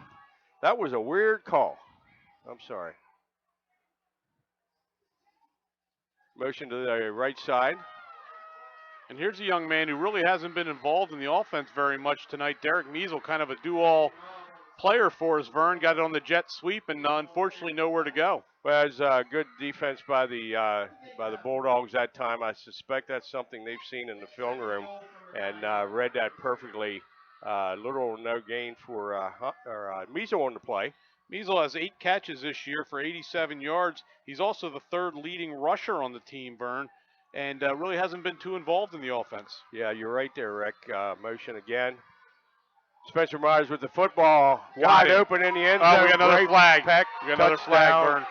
That was a weird call. I'm sorry. Motion to the right side. And here's a young man who really hasn't been involved in the offense very much tonight. Derek Measle, kind of a do-all player for us. Vern got it on the jet sweep and unfortunately nowhere to go. Well, it was good defense by the Bulldogs that time. I suspect that's something they've seen in the film room and read that perfectly. Little or no gain for Measle on the play. Measle has 8 catches this year for 87 yards. He's also the 3rd leading rusher on the team, Vern, and really hasn't been too involved in the offense. Yeah, you're right there, Rick. Motion again. Spencer Myers with the football wide open in the end zone. Oh, we got another flag. Peck, We got another flag, Vern.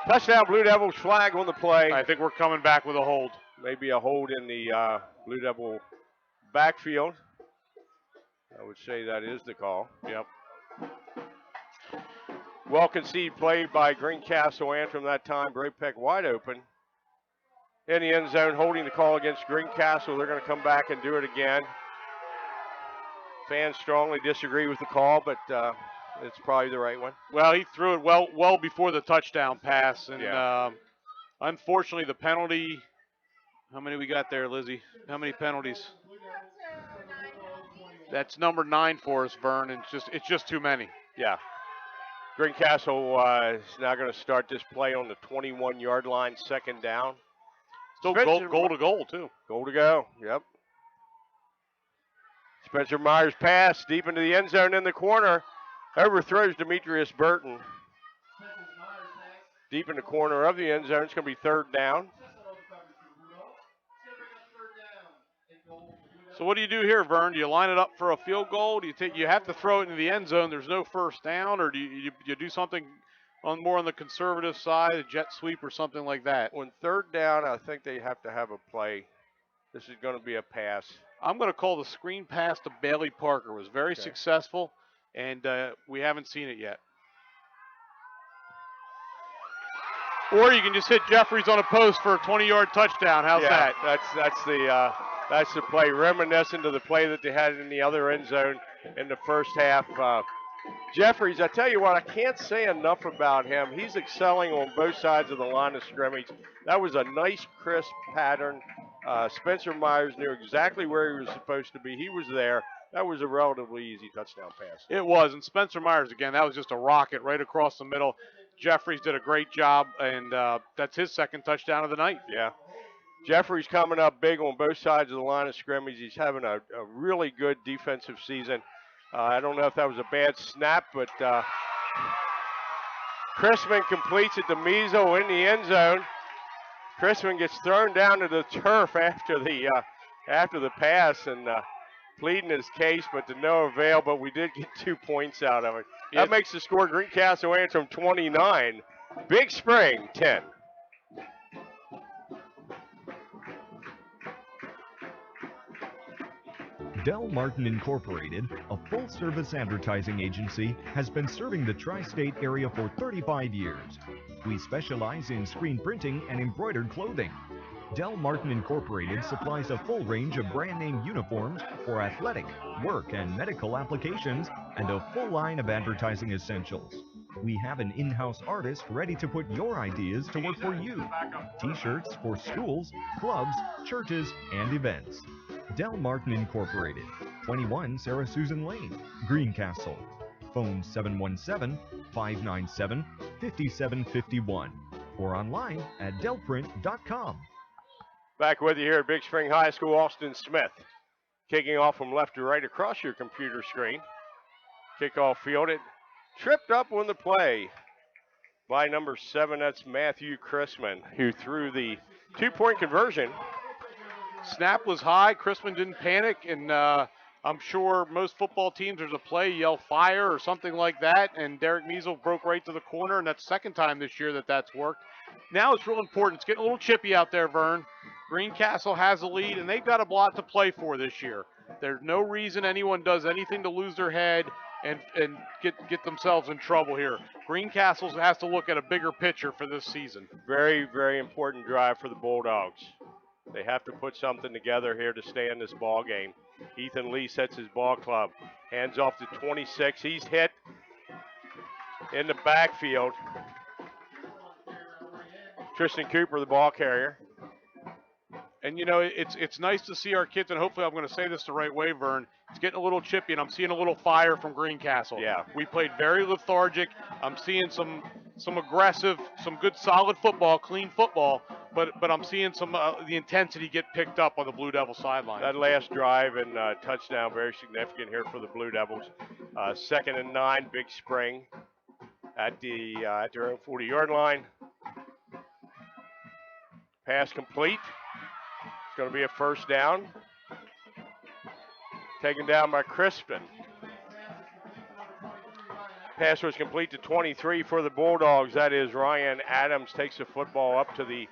Touchdown, Blue Devils flag on the play. I think we're coming back with a hold. Maybe a hold in the Blue Devil backfield. I would say that is the call. Yep. Well conceived play by Greencastle Antrim that time. Bray Peck wide open in the end zone, holding the call against Greencastle. They're going to come back and do it again. Fans strongly disagree with the call, but it's probably the right one. Well, he threw it well before the touchdown pass, and unfortunately the penalty. How many we got there, Lizzie? How many penalties? That's number 9 for us, Vern, and it's just too many. Yeah. Greencastle is now going to start this play on the 21-yard line, second down. Still goal to goal, too. Goal to go, yep. Spencer Myers pass deep into the end zone in the corner. Overthrows Demetrius Burton. Deep in the corner of the end zone. It's going to be 3rd down. So what do you do here, Vern? Do you line it up for a field goal? Do you have to throw it into the end zone? There's no first down, or do you do something more on the conservative side, a jet sweep or something like that? On 3rd down, I think they have to have a play. This is going to be a pass. I'm going to call the screen pass to Bailey Parker. It was very successful, and we haven't seen it yet. Or you can just hit Jeffries on a post for a 20-yard touchdown. How's that? That's the play, reminiscent of the play that they had in the other end zone in the first half. Jeffries, I tell you what, I can't say enough about him. He's excelling on both sides of the line of scrimmage. That was a nice, crisp pattern. Spencer Myers knew exactly where he was supposed to be. He was there. That was a relatively easy touchdown pass. It was, and Spencer Myers, again, that was just a rocket right across the middle. Jeffries did a great job, and that's his 2nd touchdown of the night. Yeah. Jeffries coming up big on both sides of the line of scrimmage. He's having a really good defensive season. I don't know if that was a bad snap, but Chrisman completes it to Measle in the end zone. Chrisman gets thrown down to the turf after the pass and pleading his case, but to no avail. But we did get 2 points out of it. That makes the score Greencastle Antrim 29, Big Spring 10. Del Martin Incorporated, a full-service advertising agency, has been serving the tri-state area for 35 years. We specialize in screen printing and embroidered clothing. Del Martin Incorporated supplies a full range of brand-name uniforms for athletic, work, and medical applications, and a full line of advertising essentials. We have an in-house artist ready to put your ideas to work for you. T-shirts for schools, clubs, churches, and events. Del Martin Incorporated, 21 Sarah Susan Lane, Greencastle. Phone 717-597-5751 or online at delprint.com. Back with you here at Big Spring High School, Austin Smith. Kicking off from left to right across your computer screen. Kickoff fielded. Tripped up on the play by number 7. That's Matthew Chrisman, who threw the 2-point conversion. Snap was high. Chrisman didn't panic, and I'm sure most football teams, there's a play, yell fire or something like that, and Derek Measle broke right to the corner, and that's the 2nd time this year that's worked. Now it's real important. It's getting a little chippy out there, Vern. Greencastle has a lead, and they've got a lot to play for this year. There's no reason anyone does anything to lose their head. and get themselves in trouble here. Greencastle has to look at a bigger picture for this season. Very, very important drive for the Bulldogs. They have to put something together here to stay in this ball game. Ethan Lee sets his ball club. Hands off to 26. He's hit in the backfield. Tristan Cooper, the ball carrier. And, you know, it's nice to see our kids, and hopefully I'm going to say this the right way, Vern. It's getting a little chippy, and I'm seeing a little fire from Greencastle. Yeah. We played very lethargic. I'm seeing some aggressive, some good solid football, clean football, but I'm seeing some the intensity get picked up on the Blue Devil sideline. That last drive and touchdown, very significant here for the Blue Devils. 2nd and 9, Big Spring at their own 40-yard line. Pass complete. It's going to be a first down. Taken down by Crispin. Pass was complete to 23 for the Bulldogs. That is Ryan Adams takes the football up to the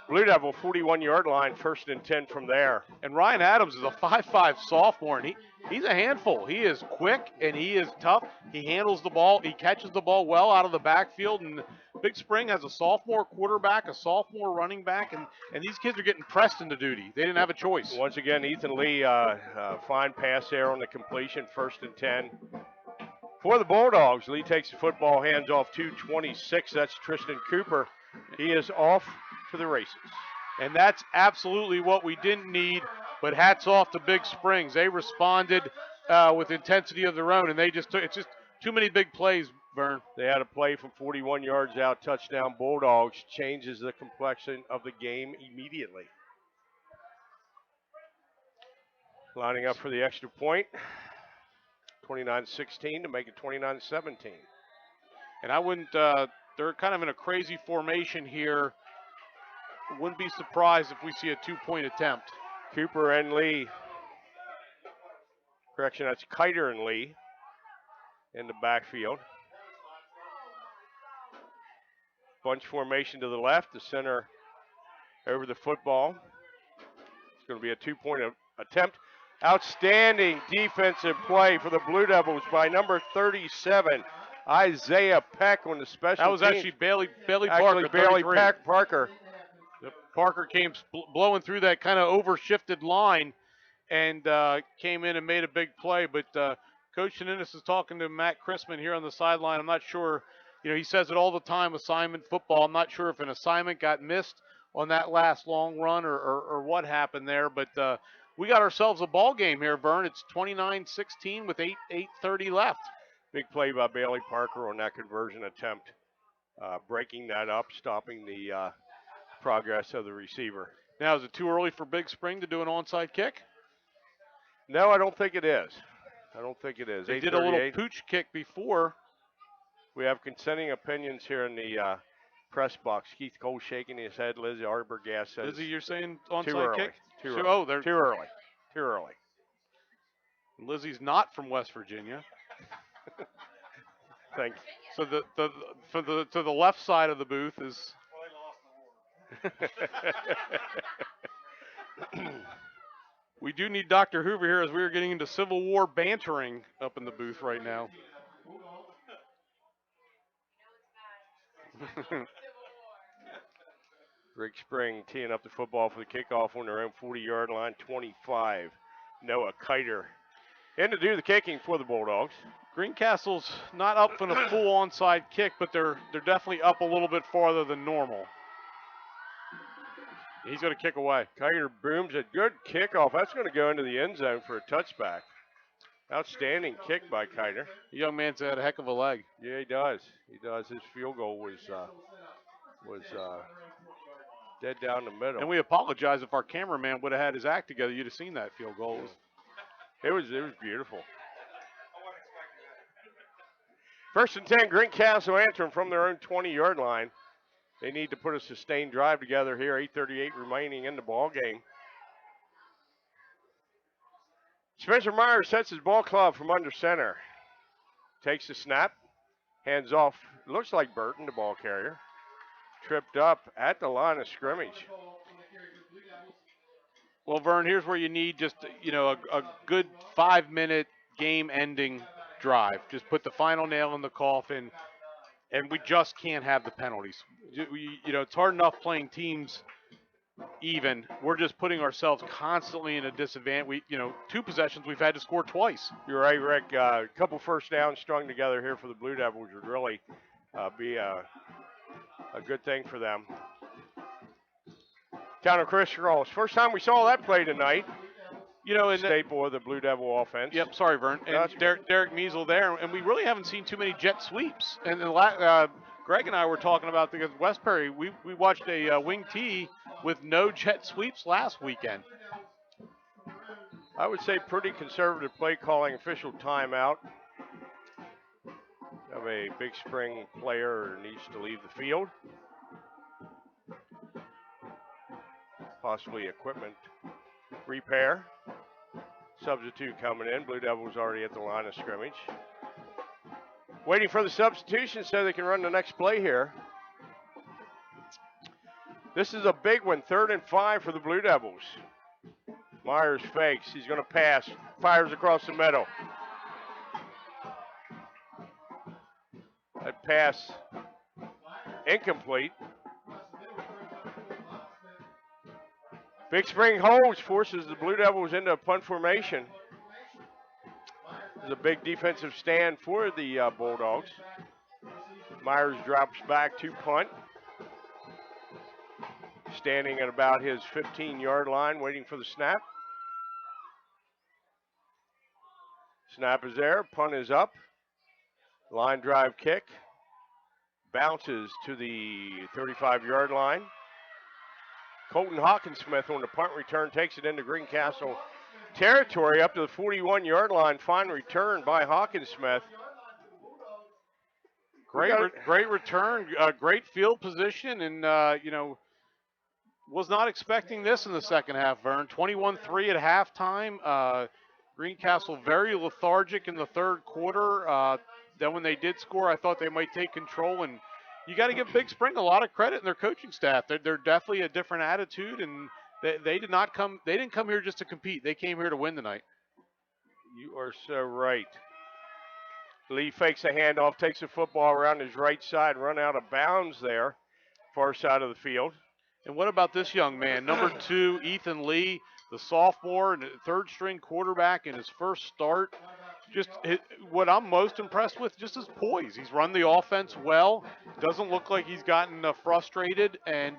Blue Devil 41-yard line, 1st and 10 from there. And Ryan Adams is a 5'5" sophomore, and he's a handful. He is quick, and he is tough. He handles the ball. He catches the ball well out of the backfield, and Big Spring has a sophomore quarterback, a sophomore running back, and these kids are getting pressed into duty. They didn't have a choice. Once again, Ethan Lee, fine pass there on the completion, 1st and 10. For the Bulldogs, Lee takes the football, hands off to 26. That's Tristan Cooper. He is off to the races. And that's absolutely what we didn't need, but hats off to Big Springs. They responded with intensity of their own, and it's just too many big plays, Vern. They had a play from 41 yards out, touchdown Bulldogs, changes the complexion of the game immediately. Lining up for the extra point, 29-16 to make it 29-17. And I wouldn't, they're kind of in a crazy formation here. Wouldn't be surprised if we see a 2-point attempt. Cooper and Lee. Correction, that's Kiter and Lee in the backfield. Bunch formation to the left, the center over the football. It's going to be a 2-point attempt. Outstanding defensive play for the Blue Devils by number 37, Isaiah Peck on the special That was teams. actually Bailey Parker. Actually, Bailey 33. Parker. Parker came blowing through that kind of overshifted line and came in and made a big play. But Coach Shaninis is talking to Matt Chrisman here on the sideline. I'm not sure, he says it all the time, assignment football. I'm not sure if an assignment got missed on that last long run or what happened there. But we got ourselves a ball game here, Vern. It's 29-16 with 8:30 left. Big play by Bailey Parker on that conversion attempt, breaking that up, stopping the progress of the receiver. Now, is it too early for Big Spring to do an onside kick? No, I don't think it is. They did a little pooch kick before. We have consenting opinions here in the press box. Keith Cole shaking his head. Lizzie Arbergas says. Lizzie, you're saying onside too early. kick? Too early. Oh, they're too early. Too early. Lizzie's not from West Virginia. Thank you. So to the left side of the booth is. We do need Dr. Hoover here as we are getting into Civil War bantering up in the booth right now. Rick Spring teeing up the football for the kickoff on their own 40-yard line, 25. Noah Kiter in to do the kicking for the Bulldogs. Greencastle's not up in a full onside kick, but they're definitely up a little bit farther than normal. He's going to kick away. Kiter booms a good kickoff. That's going to go into the end zone for a touchback. Outstanding kick by Kiter. The young man's had a heck of a leg. Yeah, he does. His field goal was dead down the middle. And we apologize if our cameraman would have had his act together. You'd have seen that field goal. It was beautiful. 1st and 10, Greencastle Antrim from their own 20-yard line. They need to put a sustained drive together here. 8:38 remaining in the ball game. Spencer Myers sets his ball club from under center. Takes the snap. Hands off. Looks like Burton, the ball carrier. Tripped up at the line of scrimmage. Well, Vern, here's where you need just, a good 5-minute game-ending drive. Just put the final nail in the coffin, and we just can't have the penalties. It's hard enough playing teams even. We're just putting ourselves constantly in a disadvantage. 2 possessions we've had to score twice. You're right, Rick. A couple first downs strung together here for the Blue Devils would really be a good thing for them. Counter crisscross. First time we saw that play tonight. Staple of the Blue Devil offense. Yep, sorry, Vern. And Derek Measle there, and we really haven't seen too many jet sweeps. And Greg and I were talking about because Westbury, we watched a wing tee with no jet sweeps last weekend. I would say pretty conservative play calling, official timeout. Have a Big Spring player needs to leave the field. Possibly equipment repair. Substitute coming in. Blue Devils already at the line of scrimmage. Waiting for the substitution so they can run the next play here. This is a big one, 3rd and 5 for the Blue Devils. Myers fakes. He's going to pass. Fires across the middle. That pass incomplete. Big Spring holds, forces the Blue Devils into a punt formation. This is a big defensive stand for the Bulldogs. Myers drops back to punt. Standing at about his 15-yard line, waiting for the snap. Snap is there, punt is up. Line drive kick. Bounces to the 35-yard line. Colton Hawkinsmith on the punt return takes it into Greencastle territory up to the 41-yard line. Fine return by Hawkinsmith. Great return, great field position, and was not expecting this in the second half, Vern. 21-3 at halftime. Greencastle very lethargic in the third quarter. Then when they did score, I thought they might take control, and you got to give Big Spring a lot of credit in their coaching staff. They're definitely a different attitude, and they didn't come here just to compete. They came here to win tonight. You are so right. Lee fakes a handoff, takes the football around his right side, run out of bounds there, far side of the field. And what about this young man, number 2, Ethan Lee, the sophomore and third-string quarterback in his first start? What I'm most impressed with, just his poise. He's run the offense well. Doesn't look like he's gotten frustrated, and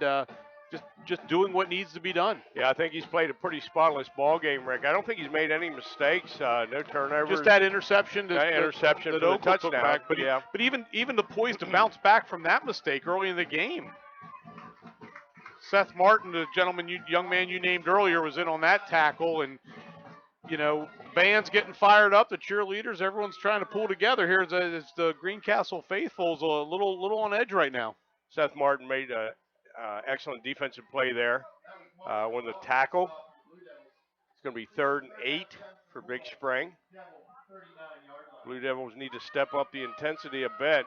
just doing what needs to be done. Yeah, I think he's played a pretty spotless ball game, Rick. I don't think he's made any mistakes. No turnovers. Just that interception. That interception for the touchdown. Back, but even the poise to bounce back from that mistake early in the game. Seth Martin, the young man you named earlier, was in on that tackle, and band's getting fired up. The cheerleaders, everyone's trying to pull together here. As the Greencastle faithful's a little on edge right now. Seth Martin made an excellent defensive play there. When the tackle, it's going to be 3rd and 8 for Big Spring. Blue Devils need to step up the intensity a bit.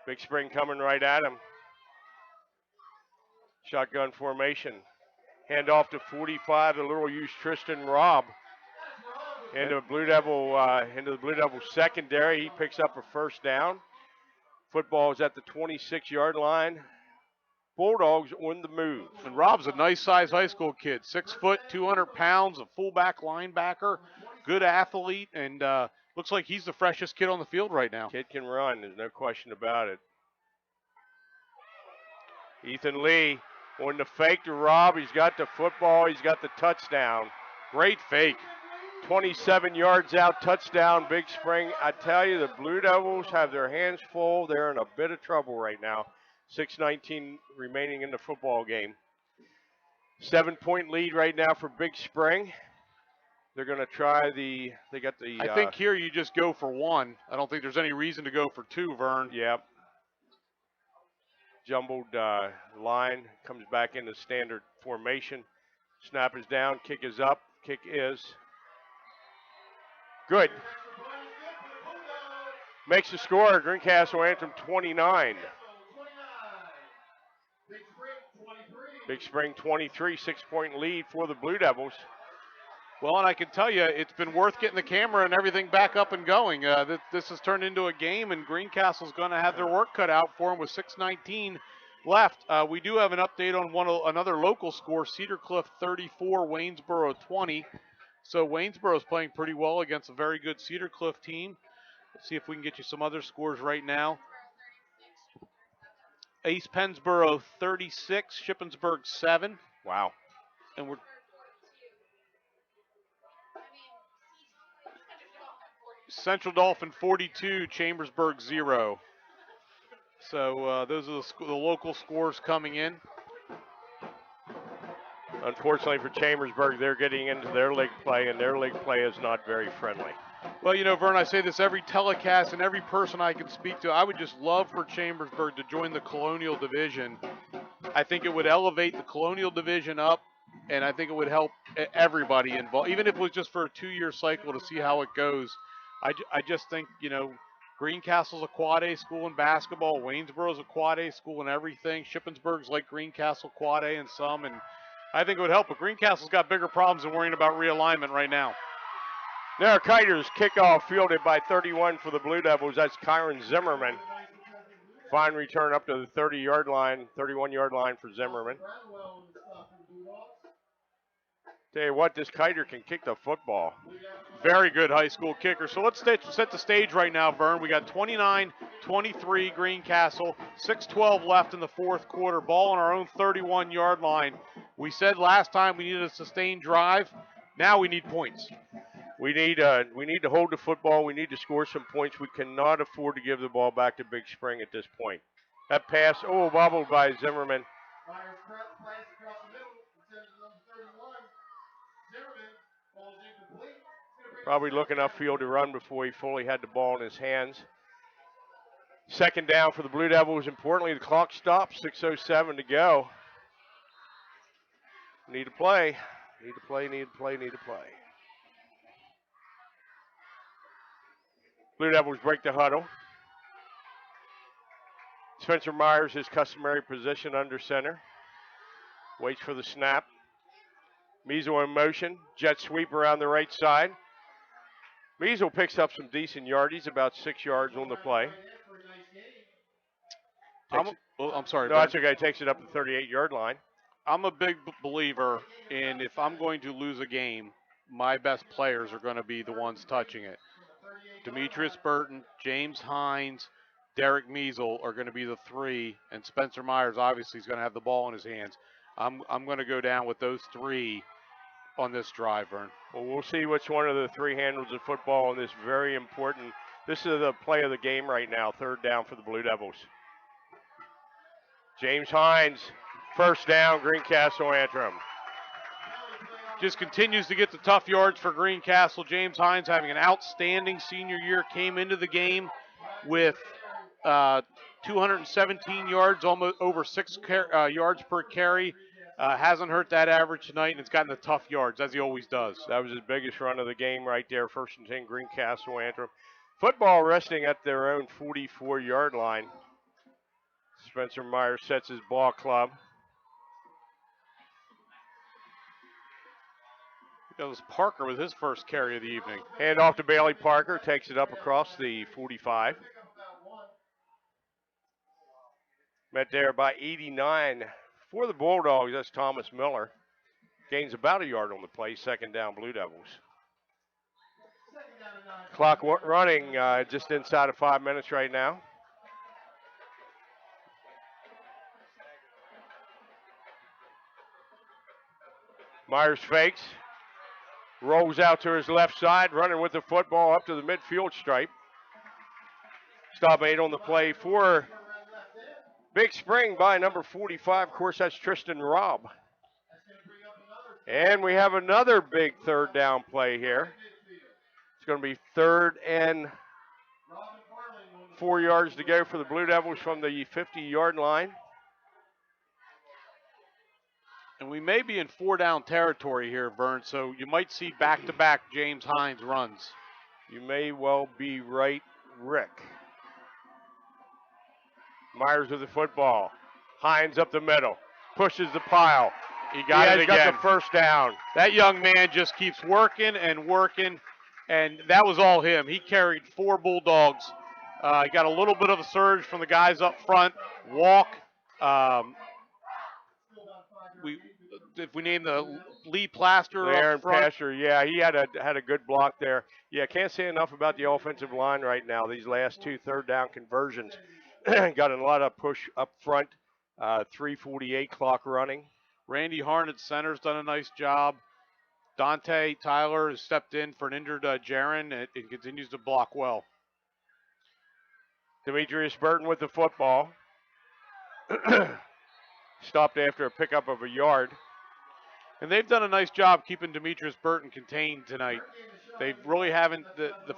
Big Spring coming right at him. Shotgun formation. Hand off to 45, the little used Tristan Robb. Into the Blue Devil secondary. He picks up a first down. Football is at the 26-yard line. Bulldogs on the move. And Robb's a nice-sized high school kid. 6 foot, 200 pounds, a fullback linebacker, good athlete, and looks like he's the freshest kid on the field right now. Kid can run, there's no question about it. Ethan Lee on the fake to Robb. He's got the football. He's got the touchdown. Great fake. 27 yards out, touchdown, Big Spring. I tell you, the Blue Devils have their hands full. They're in a bit of trouble right now. 6:19 remaining in the football game. 7-point lead right now for Big Spring. They're going to try I think here you just go for 1. I don't think there's any reason to go for 2, Vern. Yep. Jumbled line, comes back into standard formation. Snap is down, kick is up, kick is good. Makes the score, Greencastle Anthem 29. Big Spring 23, 6-point lead for the Blue Devils. Well, and I can tell you, it's been worth getting the camera and everything back up and going. This has turned into a game, and Greencastle's going to have their work cut out for them with 6:19 left. We do have an update on another local score: Cedar Cliff 34, Waynesboro 20. So Waynesboro's playing pretty well against a very good Cedar Cliff team. Let's see if we can get you some other scores right now. East Pennsboro 36, Shippensburg 7. Wow. And we're Central Dolphin 42, Chambersburg 0. So those are the local scores coming in. Unfortunately for Chambersburg, they're getting into their league play, and their league play is not very friendly. Well, you know, Vern, I say this every telecast and every person I can speak to. I would just love for Chambersburg to join the Colonial Division. I think it would elevate the Colonial Division up, and I think it would help everybody involved, even if it was just for a 2-year cycle to see how it goes. I just think, you know, Greencastle's a quad A school in basketball. Waynesboro's a quad A school in everything. Shippensburg's like Greencastle quad A in some, and I think it would help. But Greencastle's got bigger problems than worrying about realignment right now. Now Kiters kickoff fielded by 31 for the Blue Devils. That's Kyron Zimmerman. Fine return up to the 30-yard line, 31-yard line for Zimmerman. Tell you what, this Kiter can kick the football. Very good high school kicker. So let's set the stage right now, Vern. We got 29-23 Greencastle, 6:12 left in the fourth quarter. Ball on our own 31-yard line. We said last time we needed a sustained drive. Now we need points. We need to hold the football. We need to score some points. We cannot afford to give the ball back to Big Spring at this point. That pass, bobbled by Zimmerman. Probably looking upfield to run before he fully had the ball in his hands. Second down for the Blue Devils. Importantly, the clock stops. 6:07 to go. Need to play. Need to play, need to play, need to play. Blue Devils break the huddle. Spencer Myers, his customary position under center. Waits for the snap. Measle in motion. Jet sweep around the right side. Measle picks up some decent yardage, about 6 yards on the play. I'm sorry. No, that's okay. Takes it up the 38-yard line. I'm a big believer in if I'm going to lose a game, my best players are going to be the ones touching it. Demetrius Burton, James Hines, Derek Measle are going to be the three, and Spencer Myers obviously is going to have the ball in his hands. I'm going to go down with those three on this drive, Vern. Well, we'll see which one of the three handles the football on this very important. This is the play of the game right now, third down for the Blue Devils. James Hines, first down, Greencastle Antrim. Just continues to get the tough yards for Greencastle. James Hines having an outstanding senior year, came into the game with 217 yards, almost over 6 yards per carry. Hasn't hurt that average tonight, and it's gotten the tough yards, as he always does. That was his biggest run of the game right there, 1st and 10, Greencastle Antrim. Football resting at their own 44-yard line. Spencer Myers sets his ball club. It was Parker with his first carry of the evening. Hand off to Bailey Parker, takes it up across the 45. Met there by 89 for the Bulldogs. That's Thomas Miller. Gains about a yard on the play. Second down, Blue Devils. Clock running just inside of 5 minutes right now. Myers fakes. Rolls out to his left side, running with the football up to the midfield stripe. Stop made on the play for Big Spring by number 45. Of course, that's Tristan Robb. And we have another big third down play here. It's going to be 3rd and 4 yards to go for the Blue Devils from the 50-yard line. And we may be in 4-down territory here, Vern, so you might see back-to-back James Hines runs. You may well be right, Rick. Myers with the football. Hines up the middle. Pushes the pile. He got it again. Got the first down. That young man just keeps working and working, and that was all him. He carried 4 Bulldogs. He got a little bit of a surge from the guys up front. Walk. If we name the Lee Plaster Aaron up front. Pastor, yeah, he had a good block there. Yeah, can't say enough about the offensive line right now. These last 2 third down conversions got a lot of push up front. 3:48 clock running. Randy Harnett center's done a nice job. Dante Tyler has stepped in for an injured Jaron and continues to block well. Demetrius Burton with the football. Stopped after a pickup of a yard. And they've done a nice job keeping Demetrius Burton contained tonight. They really haven't,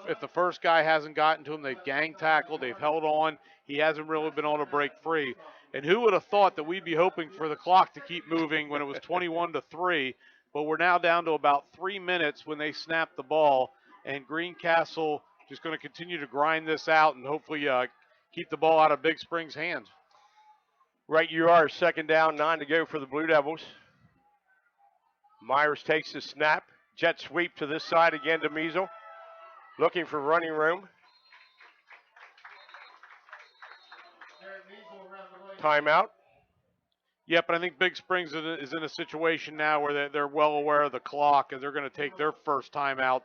if the first guy hasn't gotten to him, they've gang tackled, they've held on. He hasn't really been able to break free. And who would have thought that we'd be hoping for the clock to keep moving when it was 21-3, but we're now down to about 3 minutes when they snap the ball, and Greencastle just going to continue to grind this out and hopefully keep the ball out of Big Spring's hands. Right you are, 2nd down, 9 to go for the Blue Devils. Myers takes the snap. Jet sweep to this side again to Measle. Looking for running room. Timeout. Yep, but I think Big Springs is in a situation now where they're well aware of the clock, and they're going to take their first timeout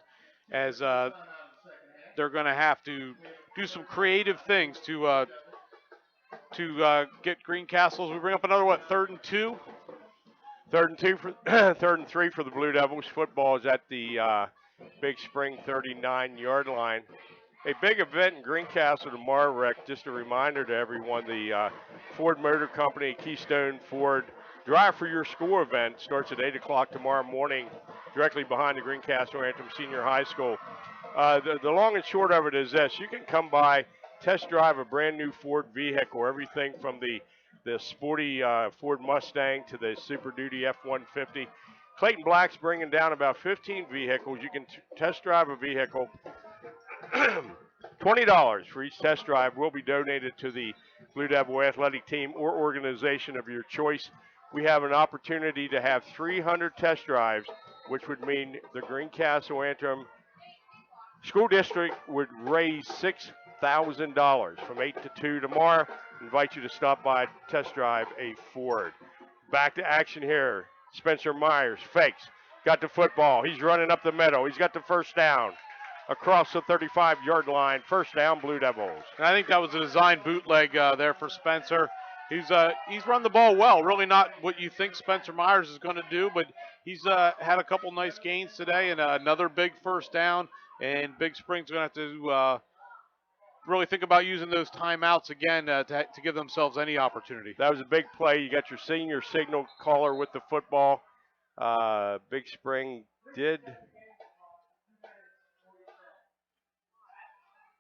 as they're going to have to do some creative things to get Greencastle. We bring up another, 3rd and 2? 3rd and 2 for 3rd and 3 for the Blue Devils. Football is at the Big Spring 39-yard line. A big event in Greencastle tomorrow, Rick. Just a reminder to everyone, the Ford Motor Company Keystone Ford Drive for Your School event starts at 8 o'clock tomorrow morning, directly behind the Greencastle Antrim Senior High School. The long and short of it is this. You can come by, test drive a brand new Ford vehicle, everything from the sporty Ford Mustang to the Super Duty F-150. Clayton Black's bringing down about 15 vehicles. You can test drive a vehicle. $20 for each test drive will be donated to the Blue Devil athletic team or organization of your choice. We have an opportunity to have 300 test drives, which would mean the Greencastle Antrim School District would raise $6,000 from 8 to 2 tomorrow. Invite you to stop by, test drive a Ford. Back to action here. Spencer Myers fakes, got the football. He's running up the middle. He's got the first down. Across the 35-yard line, first down, Blue Devils. And I think that was a design bootleg there for Spencer. He's run the ball well. Really not what you think Spencer Myers is going to do, but he's had a couple nice gains today and another big first down. And Big Spring's going to have to really think about using those timeouts again to give themselves any opportunity. That was a big play. You got your senior signal caller with the football. Big Spring did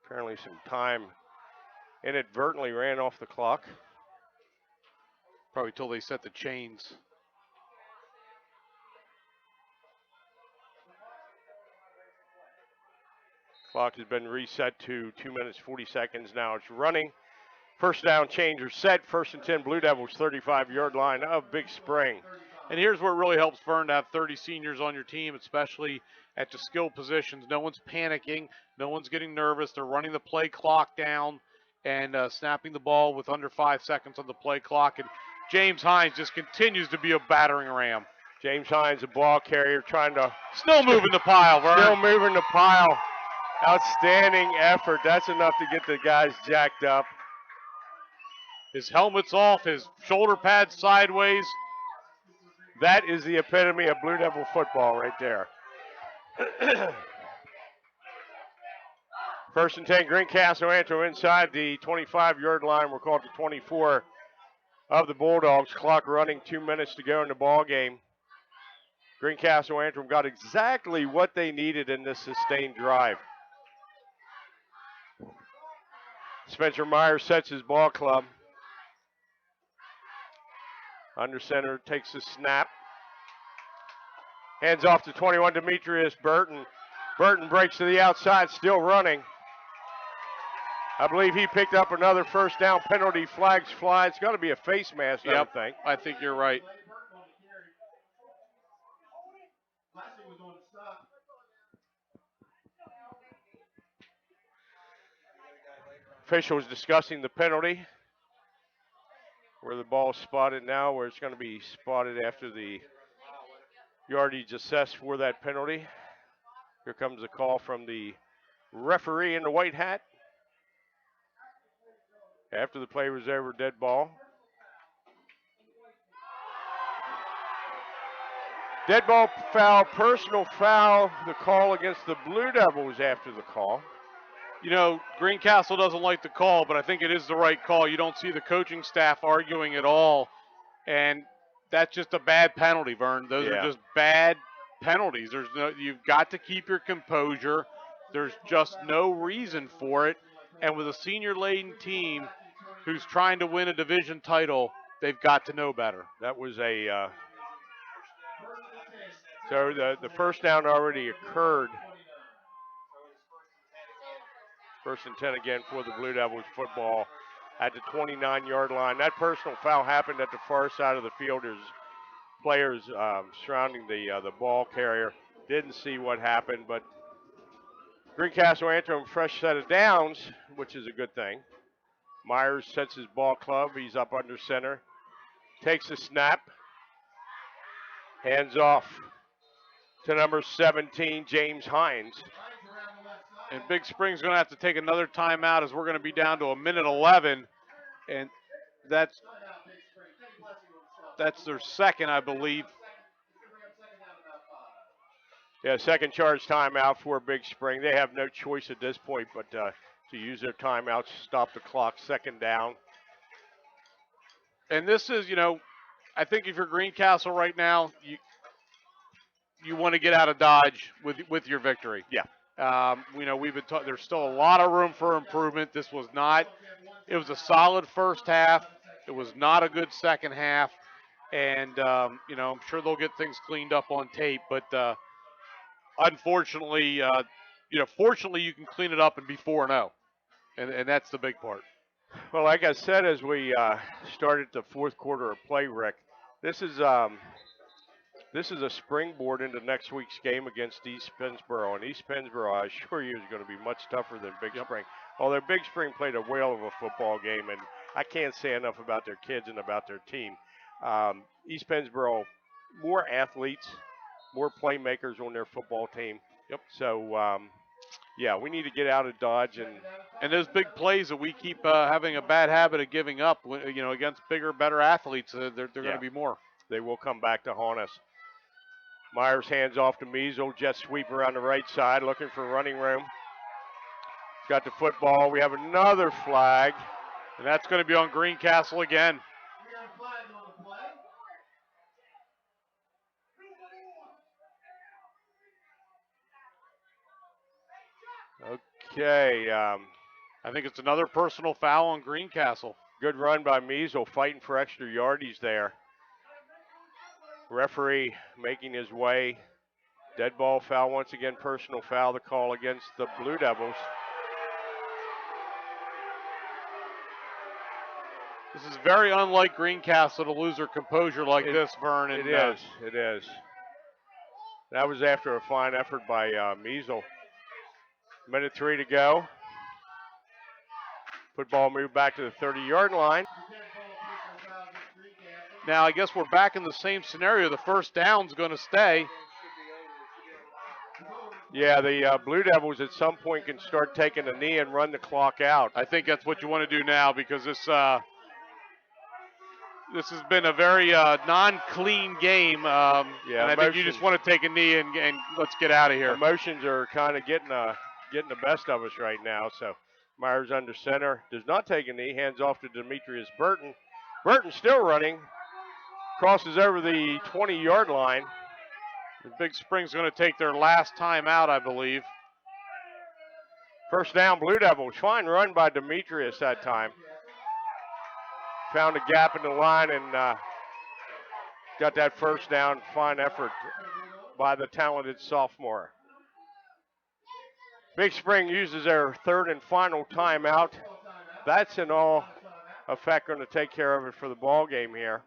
apparently some time inadvertently ran off the clock. Probably till they set the chains. Clock has been reset to 2 minutes, 40 seconds now. It's running. First down changer set. 1st and 10, Blue Devils, 35-yard line of Big Spring. And here's where it really helps, Vern, to have 30 seniors on your team, especially at the skill positions. No one's panicking. No one's getting nervous. They're running the play clock down and snapping the ball with under 5 seconds on the play clock. And James Hines just continues to be a battering ram. James Hines, a ball carrier, trying to... Still moving the pile, Vern. Still moving the pile. Outstanding effort. That's enough to get the guys jacked up. His helmet's off, his shoulder pads sideways. That is the epitome of Blue Devil football right there. 1st and 10, Greencastle Antrim inside the 25-yard line. We're called to 24 of the Bulldogs. Clock running, 2 minutes to go in the ball game. Greencastle Antrim got exactly what they needed in this sustained drive. Spencer Myers sets his ball club. Under center takes the snap. Hands off to 21, Demetrius Burton. Burton breaks to the outside, still running. I believe he picked up another first down. Penalty, flags fly. It's got to be a face mask, I think. I think you're right. Officials discussing the penalty. Where the ball spotted now, where it's going to be spotted after the yardage assessed for that penalty. Here comes the call from the referee in the white hat. After the play was over, dead ball. Dead ball foul, personal foul, the call against the Blue Devils after the call. You know, Greencastle doesn't like the call, but I think it is the right call. You don't see the coaching staff arguing at all, and that's just a bad penalty, Vern. Those are just bad penalties. You've got to keep your composure. There's just no reason for it. And with a senior-laden team who's trying to win a division title, they've got to know better. That was a so the first down already occurred. First and 10 again for the Blue Devils football at the 29-yard line. That personal foul happened at the far side of the field. There's players surrounding the ball carrier. Didn't see what happened, but Greencastle Antrim fresh set of downs, which is a good thing. Myers sets his ball club. He's up under center. Takes a snap. Hands off to number 17, James Hines. And Big Spring's going to have to take another timeout as we're going to be down to 1:11, and that's their second, I believe. Yeah, second charge timeout for Big Spring. They have no choice at this point but to use their timeouts, stop the clock, second down. And this is, I think if you're Greencastle right now, you want to get out of Dodge with your victory. Yeah. We've been there's still a lot of room for improvement. It was a solid first half. It was not a good second half. And, I'm sure they'll get things cleaned up on tape. But unfortunately, fortunately you can clean it up and be 4-0. And that's the big part. Well, like I said, as we started the fourth quarter of play, Rick, this is a springboard into next week's game against East Pennsboro. And East Pennsboro, I assure you, is going to be much tougher than Big Spring. Although Big Spring played a whale of a football game, and I can't say enough about their kids and about their team. East Pennsboro, more athletes, more playmakers on their football team. Yep. So, we need to get out of Dodge and those big plays that we keep having a bad habit of giving up, against bigger, better athletes, they're going to be more. They will come back to haunt us. Myers hands off to Measle. Jet sweep around the right side, looking for running room. Got the football. We have another flag. And that's going to be on Greencastle again. Okay. I think it's another personal foul on Greencastle. Good run by Measle, fighting for extra yardage there. Referee making his way. Dead ball foul once again, personal foul, the call against the Blue Devils. This is very unlike Greencastle to lose their composure like this, Vern. It is. That was after a fine effort by Measle. Minute 3 to go. Football moved back to the 30-yard line. Now, I guess we're back in the same scenario. The first down's going to stay. Yeah, the Blue Devils at some point can start taking a knee and run the clock out. I think that's what you want to do now because this has been a very non-clean game. And I think you just want to take a knee and let's get out of here. Emotions are kind of getting the best of us right now. So Myers under center, does not take a knee, hands off to Demetrius Burton. Burton still running, crosses over the 20-yard line. The Big Spring's going to take their last time out, I believe. First down, Blue Devils. Fine run by Demetrius that time. Found a gap in the line and got that first down. Fine effort by the talented sophomore. Big Spring uses their third and final timeout. That's in all effect going to take care of it for the ball game here.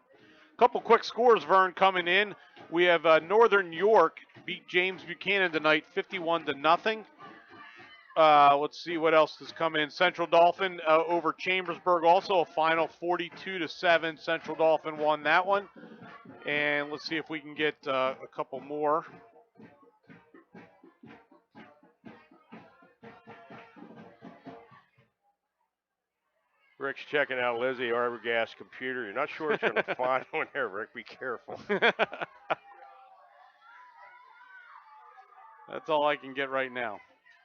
Couple quick scores, Vern, coming in. We have Northern York beat James Buchanan tonight 51-0. Let's see what else has come in. Central Dolphin over Chambersburg, also a final 42-7. Central Dolphin won that one. And let's see if we can get a couple more. Rick's checking out Lizzie Arbogast's computer. You're not sure what you're going to find on there, Rick. Be careful. That's all I can get right now.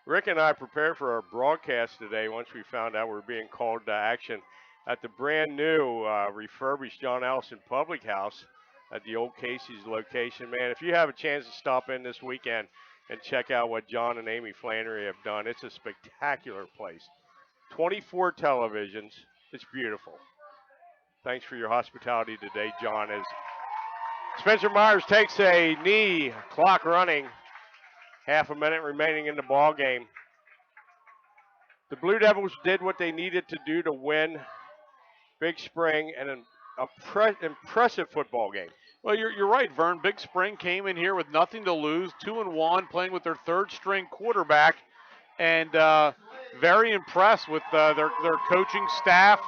Rick and I prepared for our broadcast today once we found out we were being called to action at the brand new refurbished John Allison Public House at the old Casey's location. Man, if you have a chance to stop in this weekend and check out what John and Amy Flannery have done, it's a spectacular place. 24 televisions. It's beautiful. Thanks for your hospitality today, John. As Spencer Myers takes a knee, clock running, half a minute remaining in the ball game. The Blue Devils did what they needed to do to win Big Spring and an impressive football game. Well, you're right, Vern. Big Spring came in here with nothing to lose, 2-1, playing with their third-string quarterback, and very impressed with their coaching staff,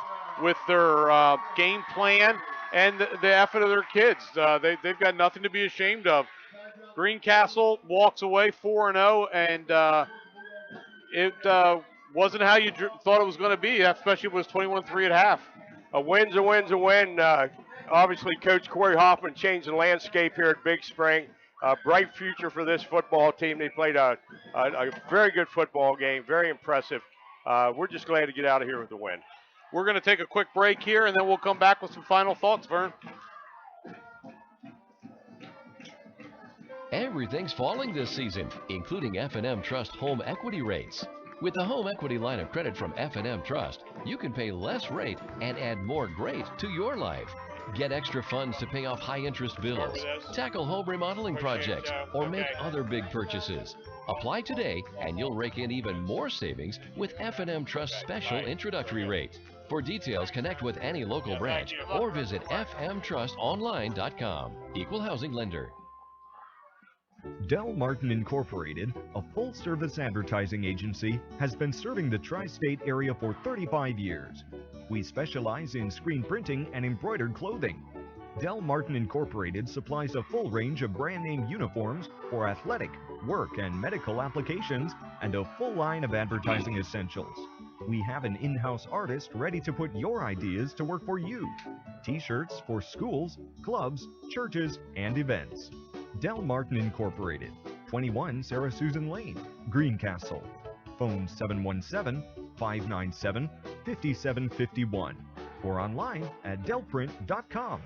with their game plan, and the effort of their kids. They've got nothing to be ashamed of. Greencastle walks away 4-0, and it wasn't how you thought it was going to be, especially if it was 21-3 at half. A win's a win's a win. Obviously, Coach Corey Hoffman changed the landscape here at Big Spring. A bright future for this football team. They played a very good football game, very impressive. We're just glad to get out of here with the win. We're going to take a quick break here, and then we'll come back with some final thoughts, Vern. Everything's falling this season, including F&M Trust home equity rates. With the home equity line of credit from F&M Trust, you can pay less rate and add more great to your life. Get extra funds to pay off high-interest bills, tackle home remodeling projects, or make other big purchases. Apply today, and you'll rake in even more savings with F&M Trust special introductory rate. For details, connect with any local branch or visit fmtrustonline.com. Equal housing lender. Del Martin Incorporated, a full-service advertising agency, has been serving the tri-state area for 35 years. We specialize in screen printing and embroidered clothing. Del Martin Incorporated supplies a full range of brand-name uniforms for athletic, work, and medical applications, and a full line of advertising essentials. We have an in-house artist ready to put your ideas to work for you. T-shirts for schools, clubs, churches, and events. Del Martin Incorporated, 21 Sarah Susan Lane, Greencastle. Phone 717-597-5751 or online at delprint.com.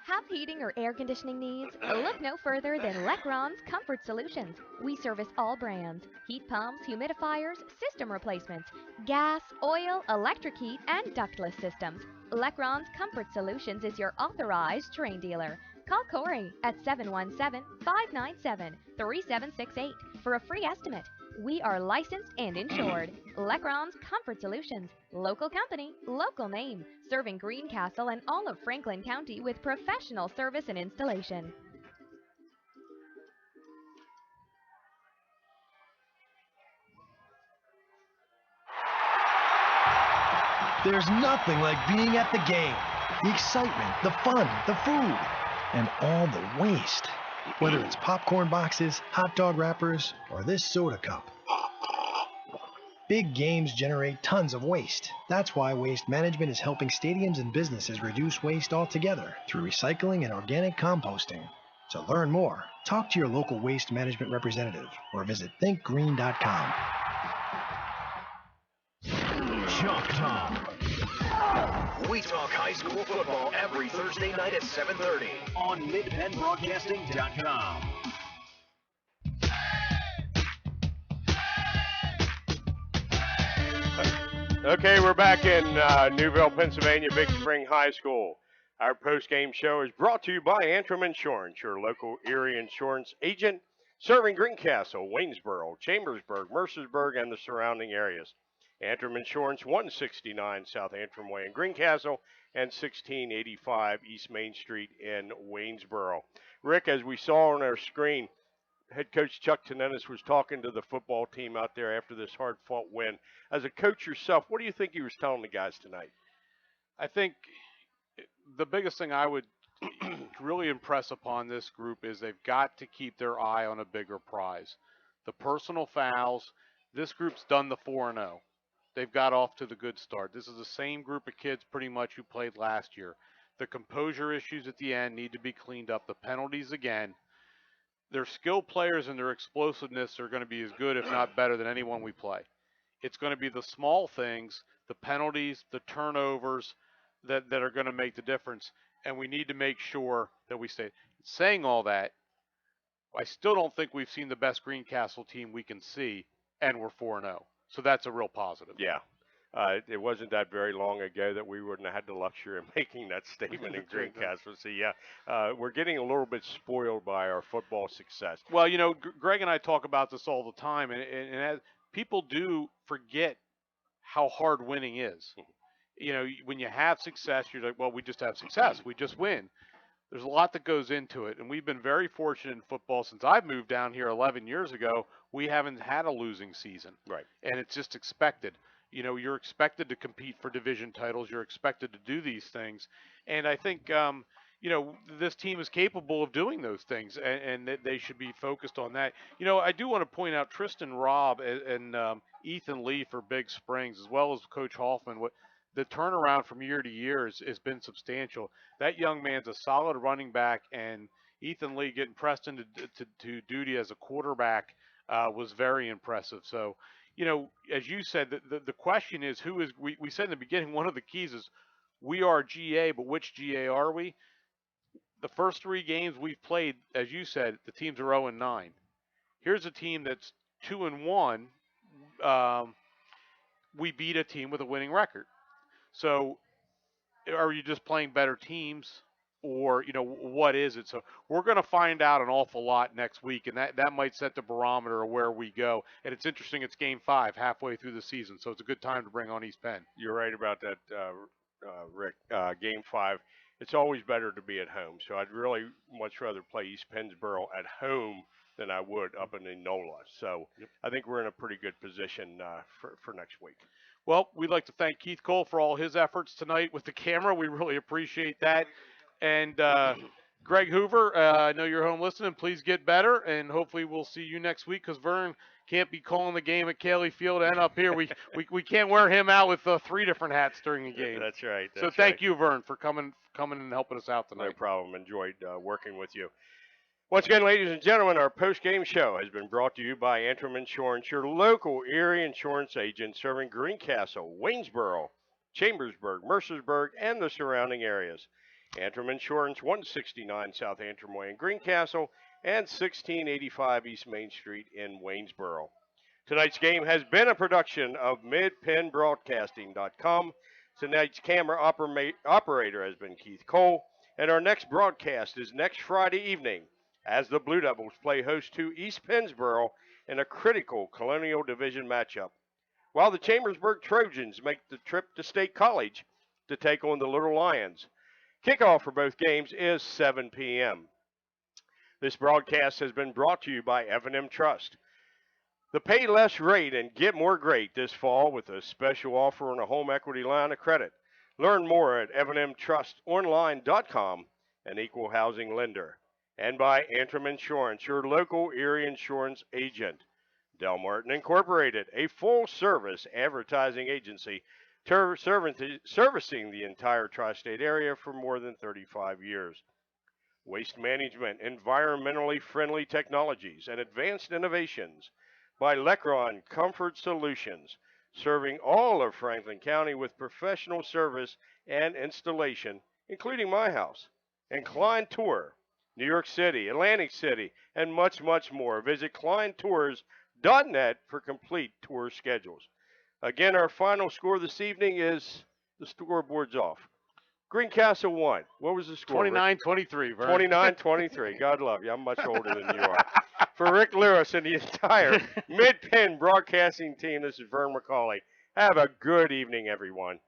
Have heating or air conditioning needs? Look no further than Lecron's Comfort Solutions. We service all brands: heat pumps, humidifiers, system replacements, gas, oil, electric heat, and ductless systems. Lecron's Comfort Solutions is your authorized Terrain dealer. Call Corey at 717-597-3768 for a free estimate. We are licensed and insured. Lecron's Comfort Solutions. Local company, local name. Serving Greencastle and all of Franklin County with professional service and installation. There's nothing like being at the game. The excitement, the fun, the food, and all the waste. Whether it's popcorn boxes, hot dog wrappers, or this soda cup. Big games generate tons of waste. That's why Waste Management is helping stadiums and businesses reduce waste altogether through recycling and organic composting. To learn more, talk to your local waste management representative or visit thinkgreen.com. Chalk Talk. We talk high school football every Thursday night at 7:30 on midpennbroadcasting.com. Okay, we're back in Newville, Pennsylvania, Big Spring High School. Our post-game show is brought to you by Antrim Insurance, your local Erie insurance agent, serving Greencastle, Waynesboro, Chambersburg, Mercersburg, and the surrounding areas. Antrim Insurance, 169 South Antrim Way in Greencastle and 1685 East Main Street in Waynesboro. Rick, as we saw on our screen, head coach Chuck Tenenis was talking to the football team out there after this hard-fought win. As a coach yourself, what do you think he was telling the guys tonight? I think the biggest thing I would really impress upon this group is they've got to keep their eye on a bigger prize. The personal fouls, this group's done the 4-0. They've got off to the good start. This is the same group of kids pretty much who played last year. The composure issues at the end need to be cleaned up. The penalties again. Their skilled players and their explosiveness are going to be as good, if not better, than anyone we play. It's going to be the small things, the penalties, the turnovers that are going to make the difference. And we need to make sure that we stay. Saying all that, I still don't think we've seen the best Greencastle team we can see, and we're 4-0. So that's a real positive. Yeah. It wasn't that very long ago that we wouldn't have had the luxury of making that statement in Greencastle. So, yeah, we're getting a little bit spoiled by our football success. Well, you know, Greg and I talk about this all the time, and as people do forget how hard winning is. You know, when you have success, you're like, well, we just have success. We just win. There's a lot that goes into it, and we've been very fortunate in football since I've moved down here 11 years ago. We haven't had a losing season. Right. And it's just expected. You know, you're expected to compete for division titles. You're expected to do these things. And I think, you know, this team is capable of doing those things, and they should be focused on that. You know, I do want to point out Tristan Robb and Ethan Lee for Big Springs, as well as Coach Hoffman. The turnaround from year to year has been substantial. That young man's a solid running back, and Ethan Lee getting pressed into to duty as a quarterback was very impressive. So, you know, as you said, the question is who is – we said in the beginning one of the keys is we are GA, but which GA are we? The first 3 games we've played, as you said, the teams are 0-9. Here's a team that's 2-1. We beat a team with a winning record. So are you just playing better teams, or, you know, what is it? So we're going to find out an awful lot next week, and that might set the barometer of where we go. And it's interesting, it's Game 5 halfway through the season, so it's a good time to bring on East Penn. You're right about that, Rick. Game 5, it's always better to be at home. So I'd really much rather play East Pennsboro at home than I would up in Enola. So I think we're in a pretty good position for next week. Well, we'd like to thank Keith Cole for all his efforts tonight with the camera. We really appreciate that. And Greg Hoover, I know you're home listening. Please get better, and hopefully we'll see you next week, because Vern can't be calling the game at Cayley Field and up here. We can't wear him out with 3 different hats during the game. That's right. So thank you, Vern, for coming and helping us out tonight. No problem. Enjoyed working with you. Once again, ladies and gentlemen, our post-game show has been brought to you by Antrim Insurance, your local Erie insurance agent serving Greencastle, Waynesboro, Chambersburg, Mercersburg, and the surrounding areas. Antrim Insurance, 169 South Antrim Way in Greencastle and 1685 East Main Street in Waynesboro. Tonight's game has been a production of MidPennBroadcasting.com. Tonight's camera operator has been Keith Cole, and our next broadcast is next Friday evening, as the Blue Devils play host to East Pennsboro in a critical Colonial Division matchup, while the Chambersburg Trojans make the trip to State College to take on the Little Lions. Kickoff for both games is 7 p.m. This broadcast has been brought to you by F&M Trust. The pay less rate and get more great this fall with a special offer on a home equity line of credit. Learn more at fnmtrustonline.com, an equal housing lender. And by Antrim Insurance, your local Erie insurance agent. Del Martin Incorporated, a full-service advertising agency servicing the entire tri-state area for more than 35 years. Waste management, environmentally friendly technologies, and advanced innovations by Lecron Comfort Solutions, serving all of Franklin County with professional service and installation, including my house. And Klein Tour, New York City, Atlantic City, and much, much more. Visit kleintours.net for complete tour schedules. Again, our final score this evening is the scoreboard's off. Greencastle won. What was the score? 29-23, Vern. 29-23. God love you. I'm much older than you are. For Rick Lewis and the entire Mid-Penn broadcasting team, this is Vern McCauley. Have a good evening, everyone.